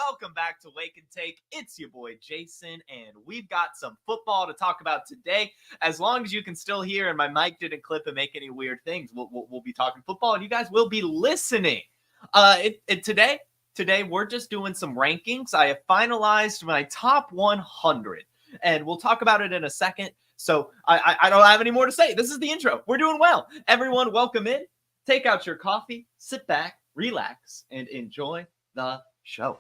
welcome back to Wake and Take. It's your boy Jason, and we've got some football to talk about today. As long as you can still hear and my mic didn't clip and make any weird things, we'll be talking football, and you guys will be listening. Today we're just doing some rankings. I have finalized my top 100, and we'll talk about it in a second. So I don't have any more to say. This is the intro. We're doing well. Everyone, welcome in. Take out your coffee, sit back, relax, and enjoy the show.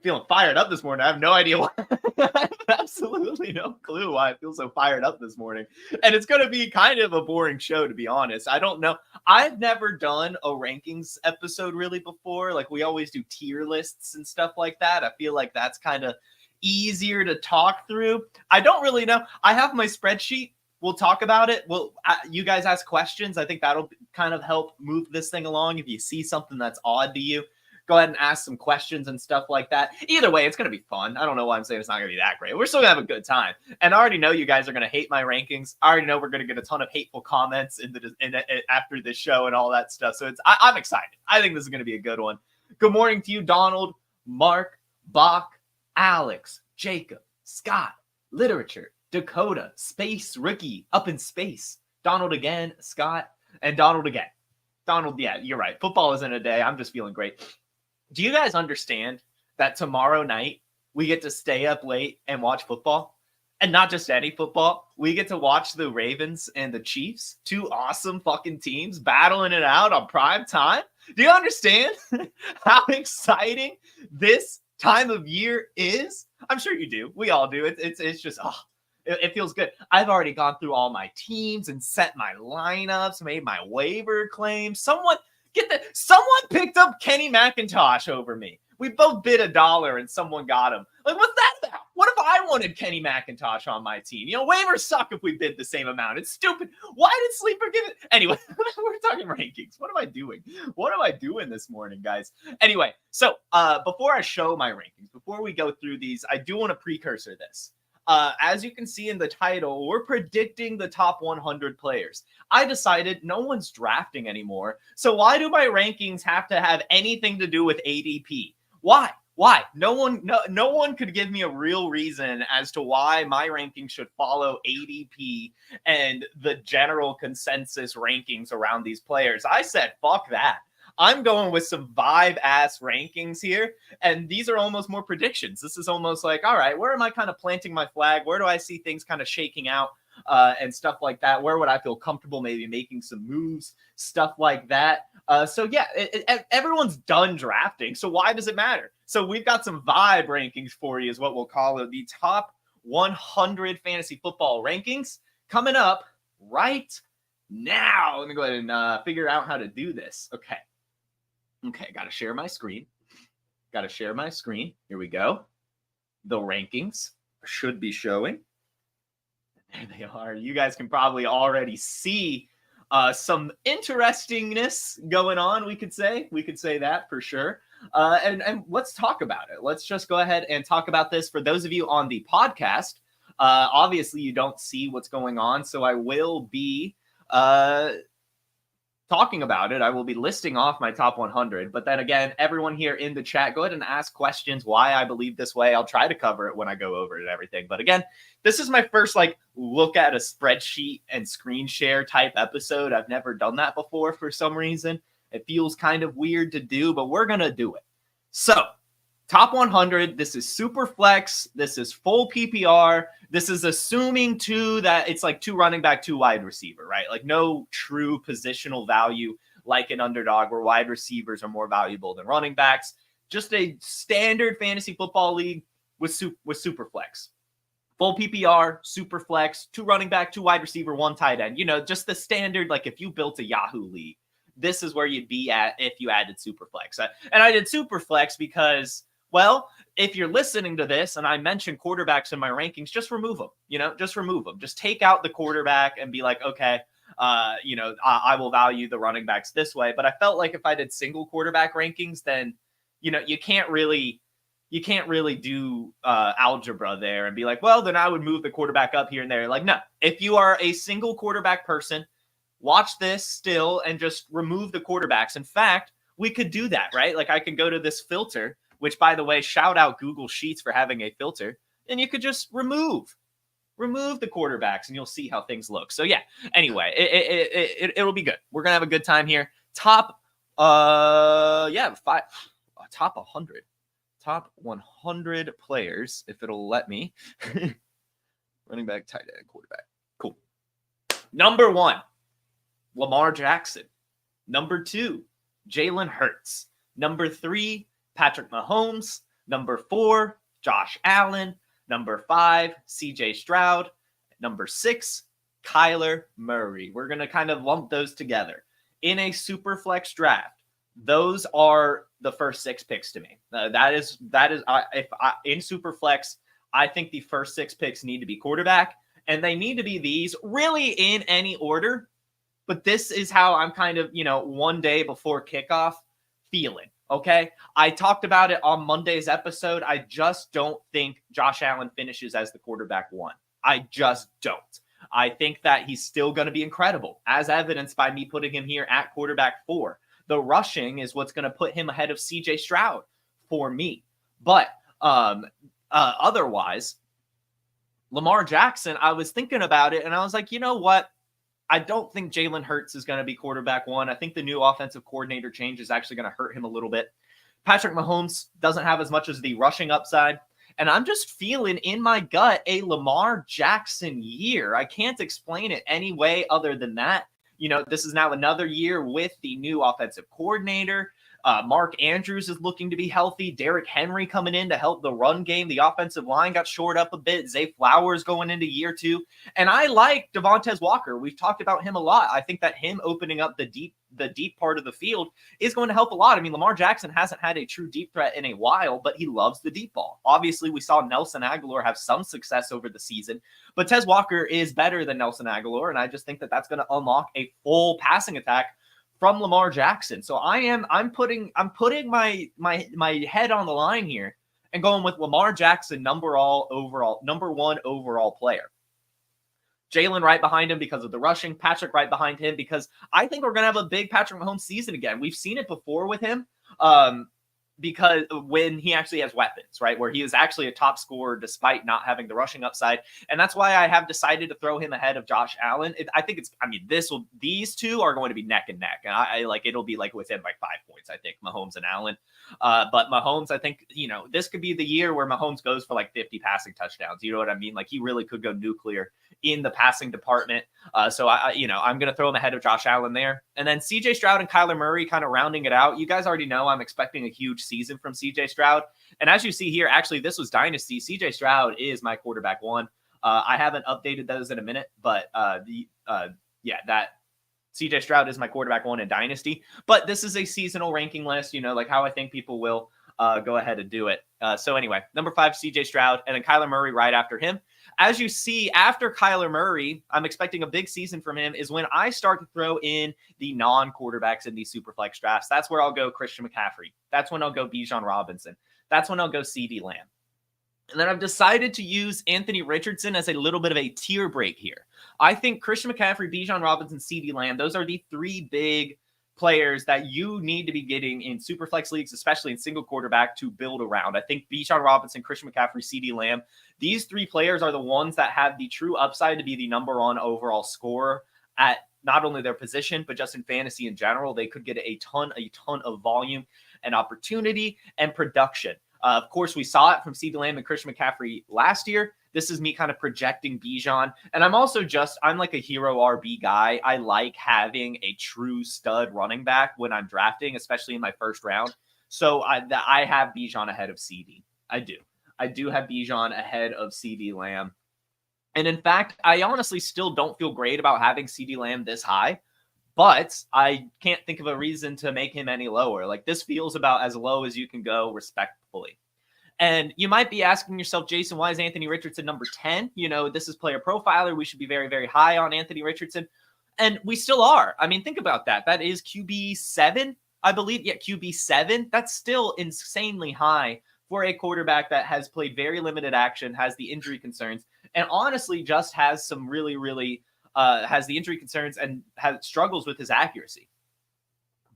Feeling fired up this morning. I have no idea why. I have absolutely no clue why I feel so fired up this morning. And it's going to be kind of a boring show, to be honest. I don't know. I've never done a rankings episode really before. Like, we always do tier lists and stuff like that. I feel like that's kind of easier to talk through. I don't really know. I have my spreadsheet. We'll talk about it. You guys ask questions. I think that'll kind of help move this thing along. If you see something that's odd to you, go ahead and ask some questions and stuff like that. Either way, it's going to be fun. I don't know why I'm saying it's not going to be that great. We're still going to have a good time. And I already know you guys are going to hate my rankings. I already know we're going to get a ton of hateful comments after this show and all that stuff. So I'm excited. I think this is going to be a good one. Good morning to you, Donald, Mark, Bach, Alex, Jacob, Scott, Literature, Dakota, Space Rookie, Up in Space, Donald again, Scott, and Donald again. Donald, yeah, you're right. Football isn't a day. I'm just feeling great. Do you guys understand that tomorrow night we get to stay up late and watch football? And not just any football. We get to watch the Ravens and the Chiefs, two awesome fucking teams battling it out on prime time. Do you understand how exciting this time of year is? I'm sure you do. We all do. It's just, it feels good. I've already gone through all my teams and set my lineups, made my waiver claims. Someone picked up Kenny McIntosh over me. We both bid $1 and someone got him. Like, what's that about? What if I wanted Kenny McIntosh on my team? You know, waivers suck if we bid the same amount. It's stupid. Why did Sleeper give it? Anyway, we're talking rankings. What am I doing? What am I doing this morning, guys? Anyway, so before I show my rankings, before we go through these, I do want to precursor this. As you can see in the title, we're predicting the top 100 players. I decided no one's drafting anymore. So why do my rankings have to have anything to do with ADP? Why? No one could give me a real reason as to why my rankings should follow ADP and the general consensus rankings around these players. I said, fuck that. I'm going with some vibe-ass rankings here, and these are almost more predictions. This is almost like, all right, where am I kind of planting my flag? Where do I see things kind of shaking out and stuff like that? Where would I feel comfortable maybe making some moves, stuff like that? So, yeah, everyone's done drafting, so why does it matter? So we've got some vibe rankings for you is what we'll call it, the top 100 fantasy football rankings coming up right now. Let me go ahead and figure out how to do this. Okay, got to share my screen. Here we go. The rankings should be showing. There they are. You guys can probably already see some interestingness going on, we could say. We could say that for sure. And let's talk about it. Let's just go ahead and talk about this. For those of you on the podcast, obviously you don't see what's going on, so I will be talking about it. I will be listing off my top 100, but then again, everyone here in the chat, go ahead and ask questions why I believe this way. I'll try to cover it when I go over it and everything. But again, this is my first look at a spreadsheet and screen share type episode. I've never done that before for some reason. It feels kind of weird to do, but we're going to do it. So top 100, this is super flex. This is full PPR. This is assuming that it's like 2 running back, 2 wide receiver, right? Like no true positional value like an underdog where wide receivers are more valuable than running backs. Just a standard fantasy football league with super flex. Full PPR, super flex, 2 running back, 2 wide receiver, 1 tight end. You know, just the standard, like if you built a Yahoo league, this is where you'd be at if you added super flex. And I did super flex because, well, if you're listening to this and I mention quarterbacks in my rankings, just remove them, just remove them. Just take out the quarterback and be like, okay, I will value the running backs this way. But I felt like if I did single quarterback rankings, then, you can't really do algebra there and be like, well, then I would move the quarterback up here and there. Like, no, if you are a single quarterback person, watch this still and just remove the quarterbacks. In fact, we could do that, right? Like I can go to this filter, which by the way, shout out Google Sheets for having a filter, and you could just remove the quarterbacks and you'll see how things look. So yeah, anyway, it'll be good. We're going to have a good time here. Top 100 players, if it'll let me. Running back, tight end, quarterback. Cool. Number 1, Lamar Jackson. Number 2, Jalen Hurts. Number 3, Patrick Mahomes. Number 4, Josh Allen. Number 5, CJ Stroud. Number 6, Kyler Murray. We're going to kind of lump those together. In a super flex draft, those are the first 6 picks to me. In super flex, I think the first 6 picks need to be quarterback, and they need to be these really in any order. But this is how I'm kind of, one day before kickoff feeling. Okay. I talked about it on Monday's episode. I just don't think Josh Allen finishes as the quarterback 1. I just don't. I think that he's still going to be incredible, as evidenced by me putting him here at quarterback 4. The rushing is what's going to put him ahead of CJ Stroud for me. But otherwise, Lamar Jackson, I was thinking about it and I was like, you know what? I don't think Jalen Hurts is going to be quarterback 1. I think the new offensive coordinator change is actually going to hurt him a little bit. Patrick Mahomes doesn't have as much as the rushing upside. And I'm just feeling in my gut a Lamar Jackson year. I can't explain it any way other than that. This is now another year with the new offensive coordinator. Mark Andrews is looking to be healthy. Derrick Henry coming in to help the run game. The offensive line got shored up a bit. Zay Flowers going into year 2. And I like Devontae Walker. We've talked about him a lot. I think that him opening up the deep part of the field is going to help a lot. I mean, Lamar Jackson hasn't had a true deep threat in a while, but he loves the deep ball. Obviously, we saw Nelson Aguilar have some success over the season, but Tez Walker is better than Nelson Aguilar, and I just think that that's going to unlock a full passing attack from Lamar Jackson. So I'm putting my head on the line here and going with Lamar Jackson, number 1 overall player. Jalen right behind him because of the rushing. Patrick right behind him because I think we're going to have a big Patrick Mahomes season again. We've seen it before with him because when he actually has weapons, right, where he is actually a top scorer despite not having the rushing upside. And that's why I have decided to throw him ahead of Josh Allen. These two are going to be neck and neck. And it'll be like within like 5 points, I think, Mahomes and Allen. But Mahomes, I think, this could be the year where Mahomes goes for like 50 passing touchdowns. You know what I mean? Like he really could go nuclear in the passing department. So I'm going to throw him ahead of Josh Allen there. And then CJ Stroud and Kyler Murray kind of rounding it out. You guys already know I'm expecting a huge season from CJ Stroud. And as you see here, actually, this was Dynasty. CJ Stroud is my quarterback 1. I haven't updated those in a minute, but that CJ Stroud is my quarterback 1 in Dynasty. But this is a seasonal ranking list, like how I think people will go ahead and do it. So anyway, number 5, CJ Stroud, and then Kyler Murray right after him. As you see, after Kyler Murray, I'm expecting a big season from him is when I start to throw in the non-quarterbacks in these superflex drafts. That's where I'll go Christian McCaffrey. That's when I'll go Bijan Robinson. That's when I'll go CeeDee Lamb. And then I've decided to use Anthony Richardson as a little bit of a tier break here. I think Christian McCaffrey, Bijan Robinson, CeeDee Lamb, those are the 3 big players that you need to be getting in superflex leagues, especially in single quarterback, to build around. I think Bijan Robinson, Christian McCaffrey, CeeDee Lamb, these 3 players are the ones that have the true upside to be the number 1 overall scorer at not only their position, but just in fantasy in general. They could get a ton of volume and opportunity and production. Of course, we saw it from CeeDee Lamb and Christian McCaffrey last year. This is me kind of projecting Bijan. And I'm like a hero RB guy. I like having a true stud running back when I'm drafting, especially in my first round. So I have Bijan ahead of CD. I do have Bijan ahead of CeeDee Lamb. And in fact, I honestly still don't feel great about having CeeDee Lamb this high, but I can't think of a reason to make him any lower. Like, this feels about as low as you can go respectfully. And you might be asking yourself, Jason, why is Anthony Richardson number 10? This is Player Profiler. We should be very, very high on Anthony Richardson. And we still are. I mean, think about that. That is QB7, I believe. Yeah, QB7. That's still insanely high for a quarterback that has played very limited action, has the injury concerns, and honestly just has some really, really has the injury concerns and struggles with his accuracy.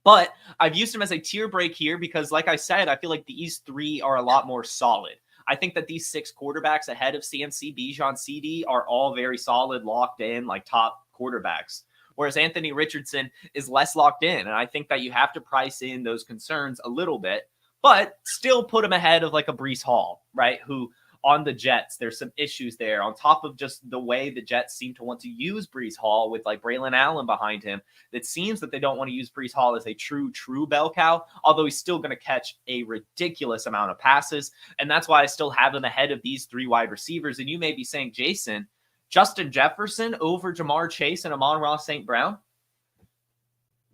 But I've used him as a tier break here because, like I said, I feel like these three are a lot more solid. I think that these 6 quarterbacks ahead of CMC, Bijan, CD are all very solid, locked in, like top quarterbacks. Whereas Anthony Richardson is less locked in. And I think that you have to price in those concerns a little bit, but still put him ahead of like a Breece Hall, right? Who on the Jets, there's some issues there on top of just the way the Jets seem to want to use Breece Hall with like Braylon Allen behind him. It seems that they don't want to use Breece Hall as a true bell cow, although he's still going to catch a ridiculous amount of passes. And that's why I still have him ahead of these 3 wide receivers. And you may be saying, Jason, Justin Jefferson over Jamar Chase and Amon-Ra St. Brown?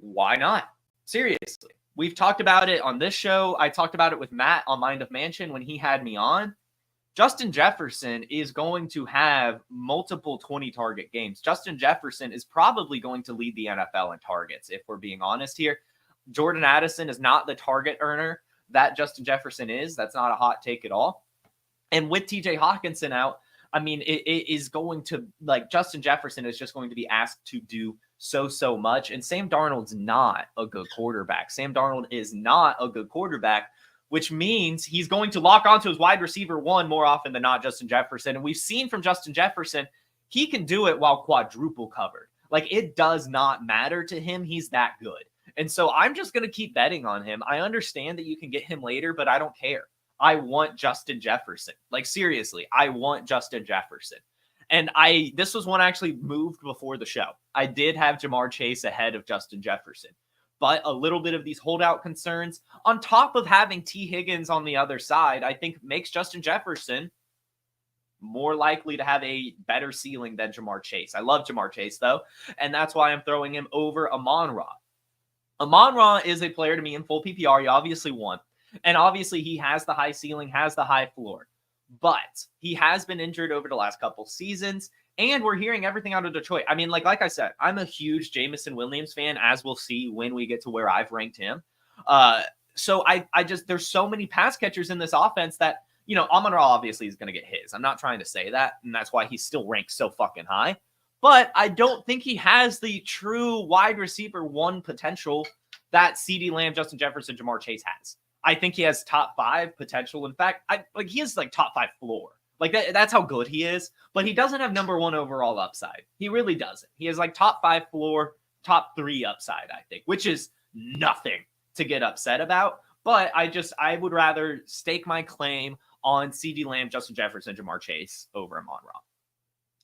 Why not? Seriously. We've talked about it on this show. I talked about it with Matt on Mind of Mansion when he had me on. Justin Jefferson is going to have multiple 20-target games. Justin Jefferson is probably going to lead the NFL in targets, if we're being honest here. Jordan Addison is not the target earner that Justin Jefferson is. That's not a hot take at all. And with TJ Hawkinson out, I mean, it is going to, like, Justin Jefferson is just going to be asked to do so much. And Sam Darnold's not a good quarterback. Sam Darnold is not a good quarterback, which means he's going to lock onto his wide receiver 1 more often than not, Justin Jefferson. And we've seen from Justin Jefferson, he can do it while quadruple covered. Like, it does not matter to him. He's that good. And so I'm just going to keep betting on him. I understand that you can get him later, but I don't care. I want Justin Jefferson. Like, seriously, I want Justin Jefferson. And this was one I actually moved before the show. I did have Jamar Chase ahead of Justin Jefferson. But a little bit of these holdout concerns on top of having T. Higgins on the other side, I think makes Justin Jefferson more likely to have a better ceiling than Jamar Chase. I love Jamar Chase, though, and that's why I'm throwing him over Amon-Ra. Amon-Ra is a player to me in full PPR you obviously want, and obviously he has the high ceiling, has the high floor, but he has been injured over the last couple seasons. And we're hearing everything out of Detroit. I mean, like I said, I'm a huge Jameson Williams fan, as we'll see when we get to where I've ranked him. So I just, there's so many pass catchers in this offense that, you know, Amon-Ra obviously is going to get his. I'm not trying to say that, and that's why he's still ranked so fucking high. But I don't think he has the true wide receiver 1 potential that CeeDee Lamb, Justin Jefferson, Jamar Chase has. I think he has top 5 potential. In fact, he has like top 5 floor. Like, that's how good he is, but he doesn't have number 1 overall upside. He really doesn't. He has like top 5 floor, top 3 upside, I think, which is nothing to get upset about. But I would rather stake my claim on CeeDee Lamb, Justin Jefferson, Jamar Chase over Amon-Ra.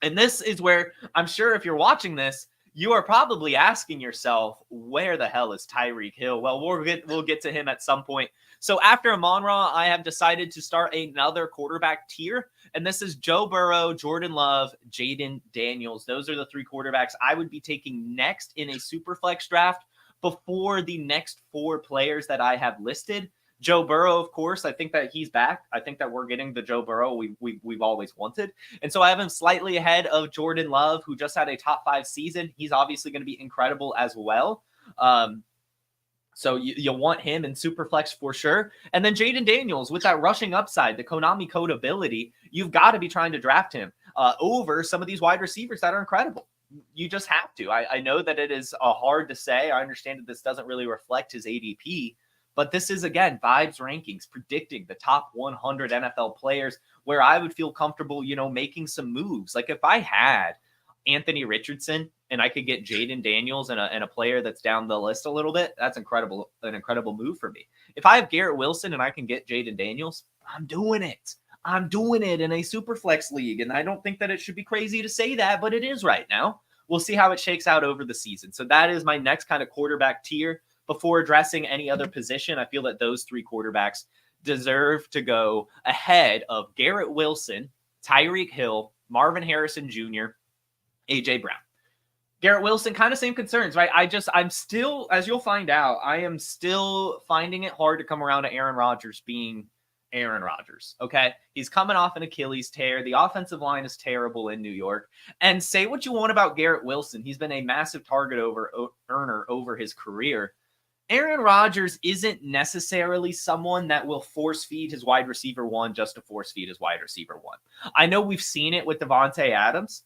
And this is where I'm sure if you're watching this, you are probably asking yourself, where the hell is Tyreek Hill? Well, we'll get to him at some point. So after Amon-Ra, I have decided to start another quarterback tier, and this is Joe Burrow, Jordan Love, Jaden Daniels. Those are the 3 quarterbacks I would be taking next in a Superflex draft before the next 4 players that I have listed. Joe Burrow, of course, I think that he's back. I think that we're getting the Joe Burrow we've always wanted. And so I have him slightly ahead of Jordan Love, who just had a top 5 season. He's obviously going to be incredible as well. So you want him in Superflex for sure. And then Jaden Daniels with that rushing upside, the Konami code ability, you've got to be trying to draft him over some of these wide receivers that are incredible. You just have to. I know that it is hard to say. I understand that this doesn't really reflect his ADP, but this is, again, vibes rankings, predicting the top 100 NFL players where I would feel comfortable, you know, making some moves. Like if I had Anthony Richardson and I could get Jaden Daniels and a player that's down the list a little bit, that's incredible, an incredible move for me. If I have Garrett Wilson and I can get Jaden Daniels, I'm doing it. I'm doing it in a super flex league. And I don't think that it should be crazy to say that, but it is right now. We'll see how it shakes out over the season. So that is my next kind of quarterback tier. Before addressing any other position, I feel that those 3 quarterbacks deserve to go ahead of Garrett Wilson, Tyreek Hill, Marvin Harrison Jr., AJ Brown. Garrett Wilson, kind of same concerns, right? I'm still, as you'll find out, I am still finding it hard to come around to Aaron Rodgers being Aaron Rodgers, okay? He's coming off an Achilles tear. The offensive line is terrible in New York. And say what you want about Garrett Wilson. He's been a massive target earner over his career. Aaron Rodgers isn't necessarily someone that will force feed his wide receiver 1 just to force feed his wide receiver 1. I know we've seen it with Devontae Adams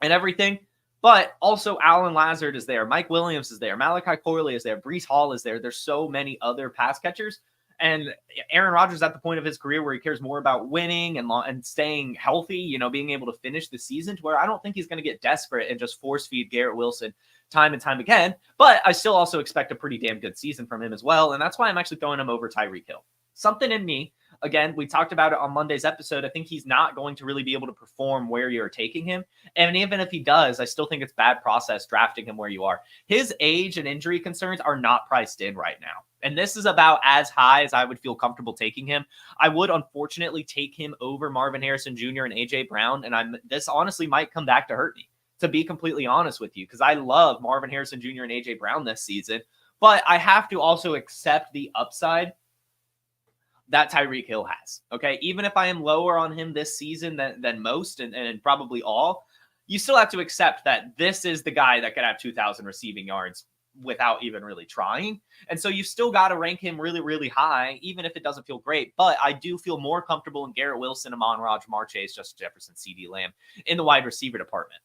and everything, But also Alan Lazard is there. Mike Williams is there. Malachi Corley is there. Breece Hall is there. There's so many other pass catchers. And Aaron Rodgers at the point of his career where he cares more about winning and staying healthy, being able to finish the season, to where I don't think he's going to get desperate and just force feed Garrett Wilson time and time again. But I still also expect a pretty damn good season from him as well. And that's why I'm actually throwing him over Tyreek Hill. Something in me, again, we talked about it on Monday's episode. I think he's not going to really be able to perform where you're taking him. And even if he does, I still think it's bad process drafting him where you are. His age and injury concerns are not priced in right now. And this is about as high as I would feel comfortable taking him. I would unfortunately take him over Marvin Harrison Jr. and AJ Brown. And this honestly might come back to hurt me, to be completely honest with you, because I love Marvin Harrison Jr. and AJ Brown this season. But I have to also accept the upside that Tyreek Hill has. Okay. Even if I am lower on him this season than most and probably all, you still have to accept that this is the guy that could have 2,000 receiving yards without even really trying. And so you still got to rank him really, really high, even if it doesn't feel great. But I do feel more comfortable in Garrett Wilson, Amon-Ra, Jamar Chase, Justin Jefferson, CeeDee Lamb in the wide receiver department.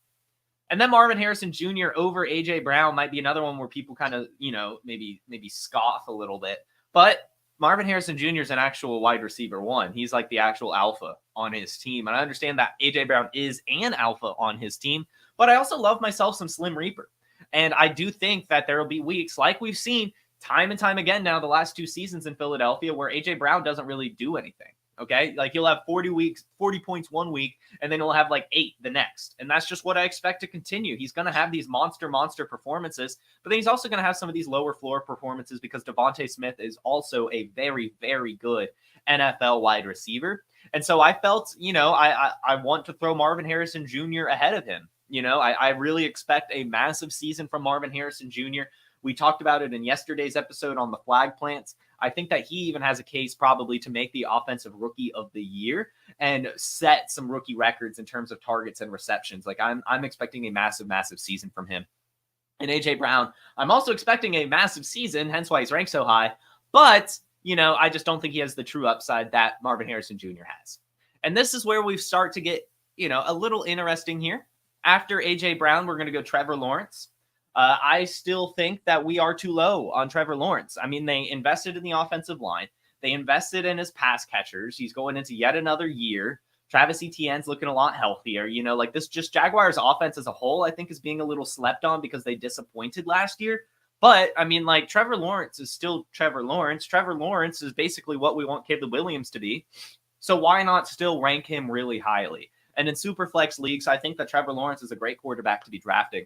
And then Marvin Harrison Jr. over AJ Brown might be another one where people kind of, maybe scoff a little bit. But Marvin Harrison Jr. is an actual wide receiver one. He's like the actual alpha on his team. And I understand that AJ Brown is an alpha on his team, but I also love myself some Slim Reaper. And I do think that there will be weeks like we've seen time and time again now the last 2 seasons in Philadelphia where AJ Brown doesn't really do anything. Okay. Like he'll have 40 points one week, and then he'll have like 8 the next. And that's just what I expect to continue. He's going to have these monster performances, but then he's also going to have some of these lower floor performances because Devontae Smith is also a very, very good NFL wide receiver. And so I felt, I want to throw Marvin Harrison Jr. ahead of him. I really expect a massive season from Marvin Harrison Jr. We talked about it in yesterday's episode on the flag plants. I think that he even has a case probably to make the offensive rookie of the year and set some rookie records in terms of targets and receptions. Like I'm expecting a massive, massive season from him. And AJ Brown, I'm also expecting a massive season, hence why he's ranked so high. But, I just don't think he has the true upside that Marvin Harrison Jr. has. And this is where we start to get, a little interesting here. After AJ Brown, we're going to go Trevor Lawrence. I still think that we are too low on Trevor Lawrence. I mean, they invested in the offensive line. They invested in his pass catchers. He's going into yet another year. Travis Etienne's looking a lot healthier. This just Jaguars offense as a whole, I think, is being a little slept on because they disappointed last year. But, Trevor Lawrence is still Trevor Lawrence. Trevor Lawrence is basically what we want Caleb Williams to be. So why not still rank him really highly? And in Superflex leagues, I think that Trevor Lawrence is a great quarterback to be drafting.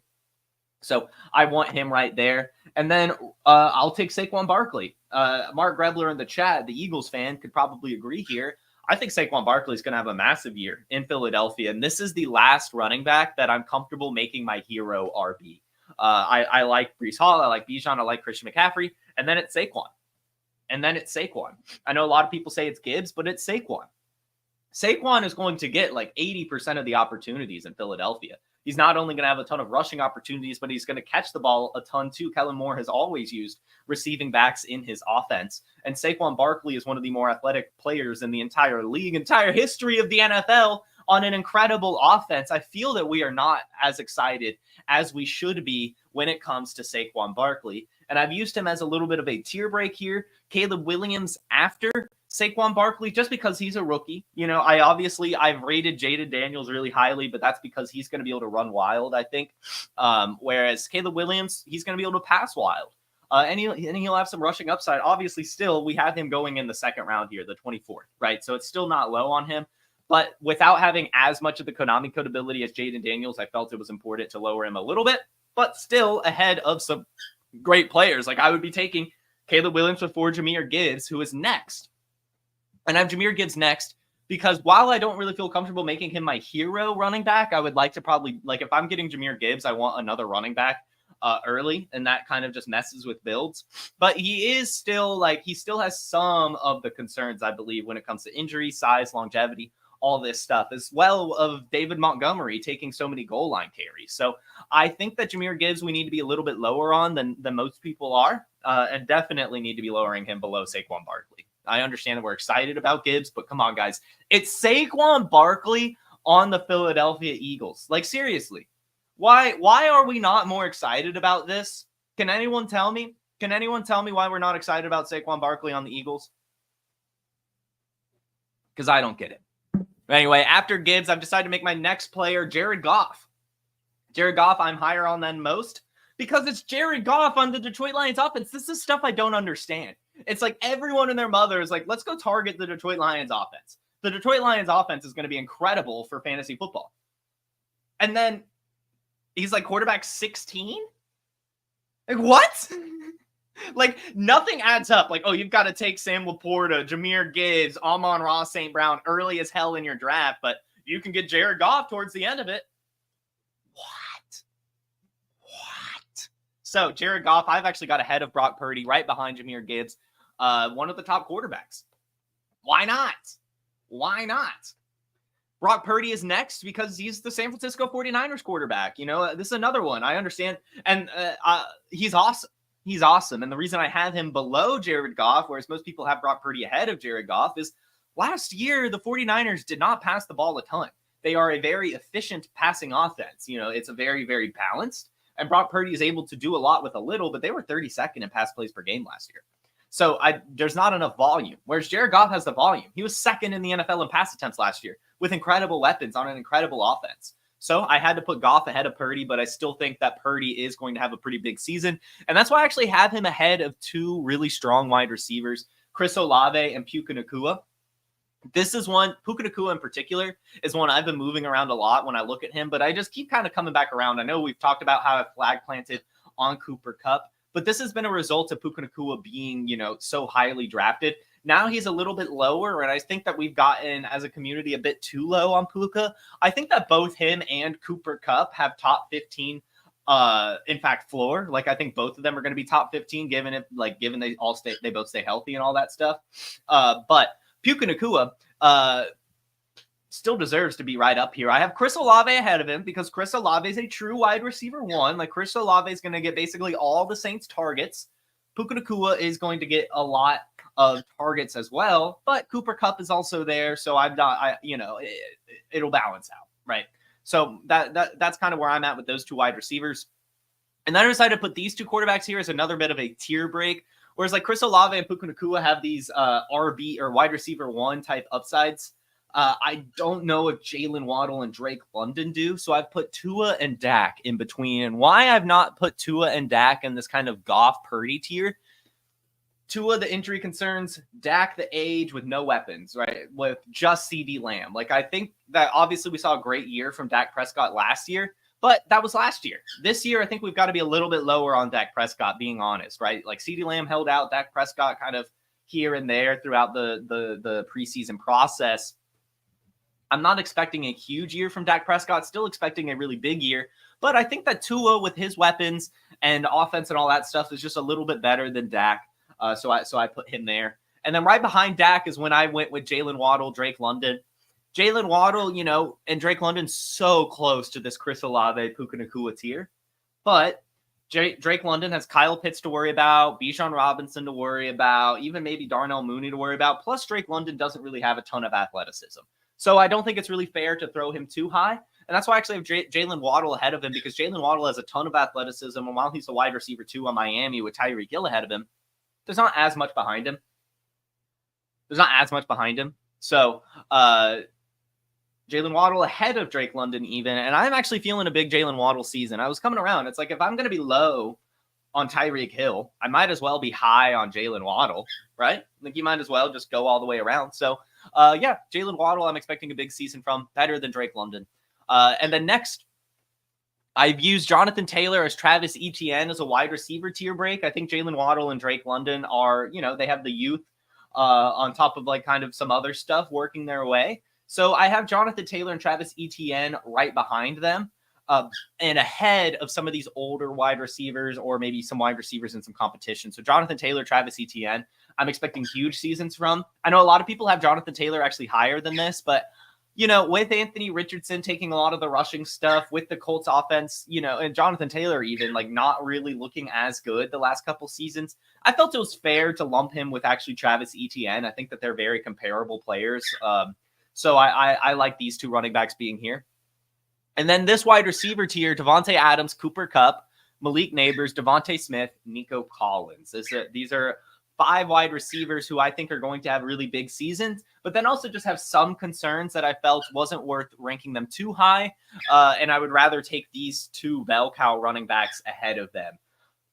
So I want him right there. And then I'll take Saquon Barkley. Mark Grebler in the chat, the Eagles fan, could probably agree here. I think Saquon Barkley is going to have a massive year in Philadelphia. And this is the last running back that I'm comfortable making my hero RB. I like Breece Hall. I like Bijan. I like Christian McCaffrey. And then it's Saquon. I know a lot of people say it's Gibbs, but it's Saquon. Saquon is going to get like 80% of the opportunities in Philadelphia. He's not only going to have a ton of rushing opportunities, but he's going to catch the ball a ton too. Kellen Moore has always used receiving backs in his offense. And Saquon Barkley is one of the more athletic players in the entire league, entire history of the NFL on an incredible offense. I feel that we are not as excited as we should be when it comes to Saquon Barkley. And I've used him as a little bit of a tier break here. Caleb Williams after Saquon Barkley, just because he's a rookie. I've rated Jaden Daniels really highly, but that's because he's going to be able to run wild, I think. Whereas Caleb Williams, he's going to be able to pass wild. And he'll have some rushing upside. Obviously, still, we have him going in the second round here, the 24th, right? So it's still not low on him. But without having as much of the Konami code ability as Jaden Daniels, I felt it was important to lower him a little bit, but still ahead of some great players. Like I would be taking Caleb Williams before Jahmyr Gibbs, who is next. And I have Jahmyr Gibbs next because while I don't really feel comfortable making him my hero running back, I would like to probably, if I'm getting Jahmyr Gibbs, I want another running back early, and that kind of just messes with builds. But he is still, he still has some of the concerns, I believe, when it comes to injury, size, longevity, all this stuff, as well of David Montgomery taking so many goal line carries. So I think that Jahmyr Gibbs we need to be a little bit lower on than most people are, and definitely need to be lowering him below Saquon Barkley. I understand that we're excited about Gibbs, but come on, guys. It's Saquon Barkley on the Philadelphia Eagles. Seriously. Why are we not more excited about this? Can anyone tell me? Can anyone tell me why we're not excited about Saquon Barkley on the Eagles? Because I don't get it. Anyway, after Gibbs, I've decided to make my next player Jared Goff. Jared Goff, I'm higher on than most because it's Jared Goff on the Detroit Lions offense. This is stuff I don't understand. It's like everyone and their mother is like, let's go target the Detroit Lions offense. The Detroit Lions offense is going to be incredible for fantasy football. And then he's like quarterback 16? Like, what? Like, nothing adds up. Like, oh, you've got to take Sam Laporta, Jahmyr Gibbs, Amon-Ra St. Brown early as hell in your draft, but you can get Jared Goff towards the end of it. What? So, Jared Goff, I've actually got ahead of Brock Purdy, right behind Jahmyr Gibbs, one of the top quarterbacks. Why not? Why not? Brock Purdy is next because he's the San Francisco 49ers quarterback. You know, this is another one. I understand. And he's awesome. He's awesome. And the reason I have him below Jared Goff, whereas most people have Brock Purdy ahead of Jared Goff, is last year, the 49ers did not pass the ball a ton. They are a very efficient passing offense. You know, it's a very, very balanced. And Brock Purdy is able to do a lot with a little, but they were 32nd in pass plays per game last year. So there's not enough volume, whereas Jared Goff has the volume. He was second in the NFL in pass attempts last year with incredible weapons on an incredible offense. So I had to put Goff ahead of Purdy, but I still think that Purdy is going to have a pretty big season. And that's why I actually have him ahead of two really strong wide receivers, Chris Olave and Puka Nacua. This is one, Puka Nacua in particular, is one I've been moving around a lot when I look at him, but I just keep kind of coming back around. I know we've talked about how I flag planted on Cooper Kupp, but this has been a result of Puka Nacua being, you know, so highly drafted. Now he's a little bit lower, and I think that we've gotten, as a community, a bit too low on Puka. I think that both him and Cooper Kupp have top 15, in fact, floor. Like, I think both of them are going to be top 15, given they both stay healthy and all that stuff. But Puka Nacua still deserves to be right up here. I have Chris Olave ahead of him because Chris Olave is a true wide receiver one. Like, Chris Olave is going to get basically all the Saints targets. Puka Nacua is going to get a lot of targets as well, but Cooper Kupp is also there, so it'll balance out, right? So that's kind of where I'm at with those two wide receivers. And then I decided to put these two quarterbacks here as another bit of a tier break, whereas like Chris Olave and Puka Nacua have these RB or wide receiver one type upsides. I don't know if Jalen Waddle and Drake London do, so I've put Tua and Dak in between. And why I've not put Tua and Dak in this kind of Goff Purdy tier, Tua, the injury concerns, Dak, the age with no weapons, right? With just CD Lamb. Like, I think that obviously we saw a great year from Dak Prescott last year, but that was last year. This year, I think we've got to be a little bit lower on Dak Prescott, being honest, right? Like, CD Lamb held out, Dak Prescott kind of here and there throughout the preseason process. I'm not expecting a huge year from Dak Prescott, still expecting a really big year, but I think that Tua with his weapons and offense and all that stuff is just a little bit better than Dak. So I put him there. And then right behind Dak is when I went with Jalen Waddle, Drake London. Jalen Waddle, you know, and Drake London so close to this Chris Olave, Puka Nacua tier. But Drake London has Kyle Pitts to worry about, Bijan Robinson to worry about, even maybe Darnell Mooney to worry about. Plus, Drake London doesn't really have a ton of athleticism. So I don't think it's really fair to throw him too high. And that's why I actually have Jalen Waddle ahead of him, because Jalen Waddle has a ton of athleticism. And while he's a wide receiver too on Miami with Tyreek Hill ahead of him, there's not as much behind him. So Jalen Waddle ahead of Drake London even. And I'm actually feeling a big Jalen Waddle season. I was coming around. It's like, if I'm going to be low on Tyreek Hill, I might as well be high on Jalen Waddle, right? Like, you might as well just go all the way around. So Jalen Waddle, I'm expecting a big season from, better than Drake London. And then next, I've used Jonathan Taylor as Travis Etienne as a wide receiver tier break. I think Jalen Waddle and Drake London are, you know, they have the youth on top of like kind of some other stuff working their way. So I have Jonathan Taylor and Travis Etienne right behind them and ahead of some of these older wide receivers, or maybe some wide receivers in some competition. So Jonathan Taylor, Travis Etienne, I'm expecting huge seasons from. I know a lot of people have Jonathan Taylor actually higher than this, but you know, with Anthony Richardson taking a lot of the rushing stuff, with the Colts offense, you know, and Jonathan Taylor even like not really looking as good the last couple seasons, I felt it was fair to lump him with actually Travis Etienne. I think that they're very comparable players. So I like these two running backs being here. And then this wide receiver tier, Devontae Adams, Cooper Kupp, Malik Neighbors, Devontae Smith, Nico Collins. These are 5 wide receivers who I think are going to have really big seasons, but then also just have some concerns that I felt wasn't worth ranking them too high. And I would rather take these 2 bell cow running backs ahead of them.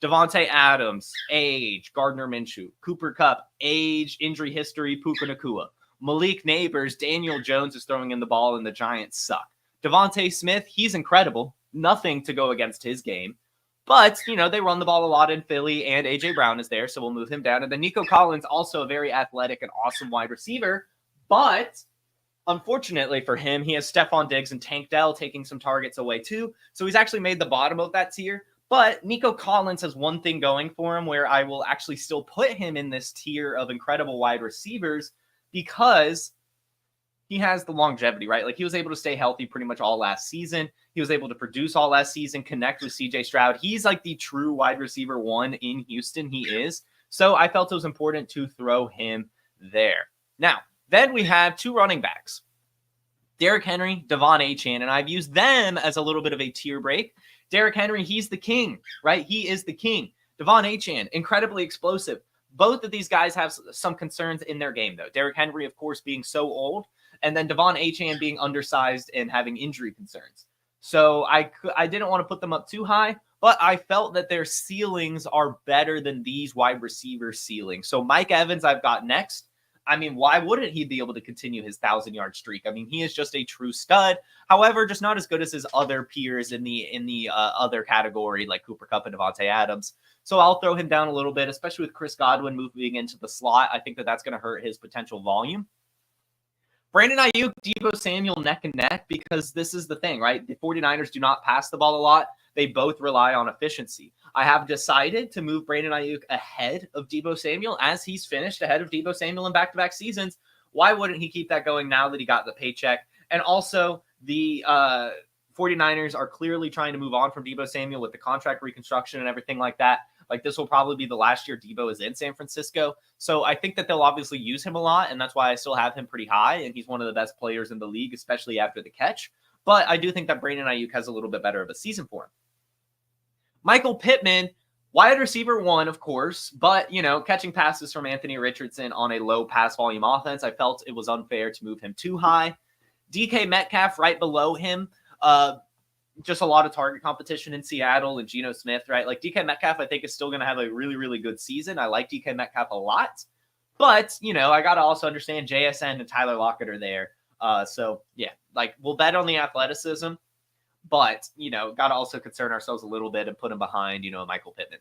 Devontae Adams, age, Gardner Minshew. Cooper Kupp, age, injury history, Puka Nacua. Malik Neighbors, Daniel Jones is throwing in the ball and the Giants suck. Devontae Smith, he's incredible. Nothing to go against his game. But, they run the ball a lot in Philly, and A.J. Brown is there, so we'll move him down. And then Nico Collins, also a very athletic and awesome wide receiver. But, unfortunately for him, he has Stephon Diggs and Tank Dell taking some targets away too. So he's actually made the bottom of that tier. But Nico Collins has one thing going for him where I will actually still put him in this tier of incredible wide receivers because he has the longevity, right? Like, he was able to stay healthy pretty much all last season. He was able to produce all last season, connect with CJ Stroud. He's like the true wide receiver 1 in Houston. He is. So I felt it was important to throw him there. Now, then we have 2 running backs, Derrick Henry, Devon Achane, and I've used them as a little bit of a tier break. Derrick Henry, he's the king, right? He is the king. Devon Achane, incredibly explosive. Both of these guys have some concerns in their game, though. Derrick Henry, of course, being so old, and then Devon Achane being undersized and having injury concerns. So I didn't want to put them up too high, but I felt that their ceilings are better than these wide receiver ceilings. So Mike Evans, I've got next. I mean, why wouldn't he be able to continue his 1,000-yard streak? I mean, he is just a true stud. However, just not as good as his other peers in the other category, like Cooper Kupp and Devontae Adams. So I'll throw him down a little bit, especially with Chris Godwin moving into the slot. I think that that's going to hurt his potential volume. Brandon Ayuk, Deebo Samuel neck and neck, because this is the thing, right? The 49ers do not pass the ball a lot. They both rely on efficiency. I have decided to move Brandon Ayuk ahead of Deebo Samuel as he's finished ahead of Deebo Samuel in back-to-back seasons. Why wouldn't he keep that going now that he got the paycheck? And also, the 49ers are clearly trying to move on from Deebo Samuel with the contract reconstruction and everything like that. Like, this will probably be the last year Deebo is in San Francisco. So I think that they'll obviously use him a lot, and that's why I still have him pretty high, and he's one of the best players in the league, especially after the catch. But I do think that Brandon Ayuk has a little bit better of a season for him. Michael Pittman, wide receiver 1, of course, but, catching passes from Anthony Richardson on a low pass volume offense, I felt it was unfair to move him too high. DK Metcalf right below him. Just a lot of target competition in Seattle and Geno Smith, right? Like, DK Metcalf, I think, is still going to have a really, really good season. I like DK Metcalf a lot. But, I got to also understand JSN and Tyler Lockett are there. So, yeah, like, we'll bet on the athleticism. But, got to also concern ourselves a little bit and put him behind, Michael Pittman.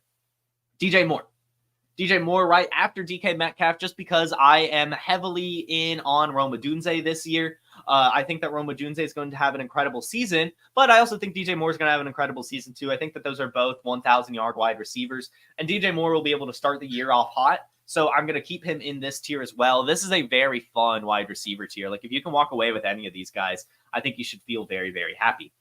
DJ Moore right after DK Metcalf, just because I am heavily in on Rome Odunze this year. I think that Rome Odunze is going to have an incredible season, but I also think DJ Moore is going to have an incredible season too. I think that those are both 1,000-yard wide receivers, and DJ Moore will be able to start the year off hot. So I'm going to keep him in this tier as well. This is a very fun wide receiver tier. Like, if you can walk away with any of these guys, I think you should feel very, very happy.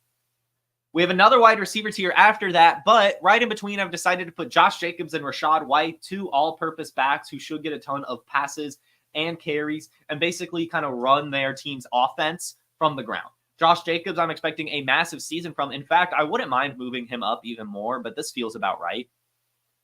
We have another wide receiver tier after that, but right in between, I've decided to put Josh Jacobs and Rachaad White, 2 all-purpose backs who should get a ton of passes and carries and basically kind of run their team's offense from the ground. Josh Jacobs, I'm expecting a massive season from. In fact, I wouldn't mind moving him up even more, but this feels about right.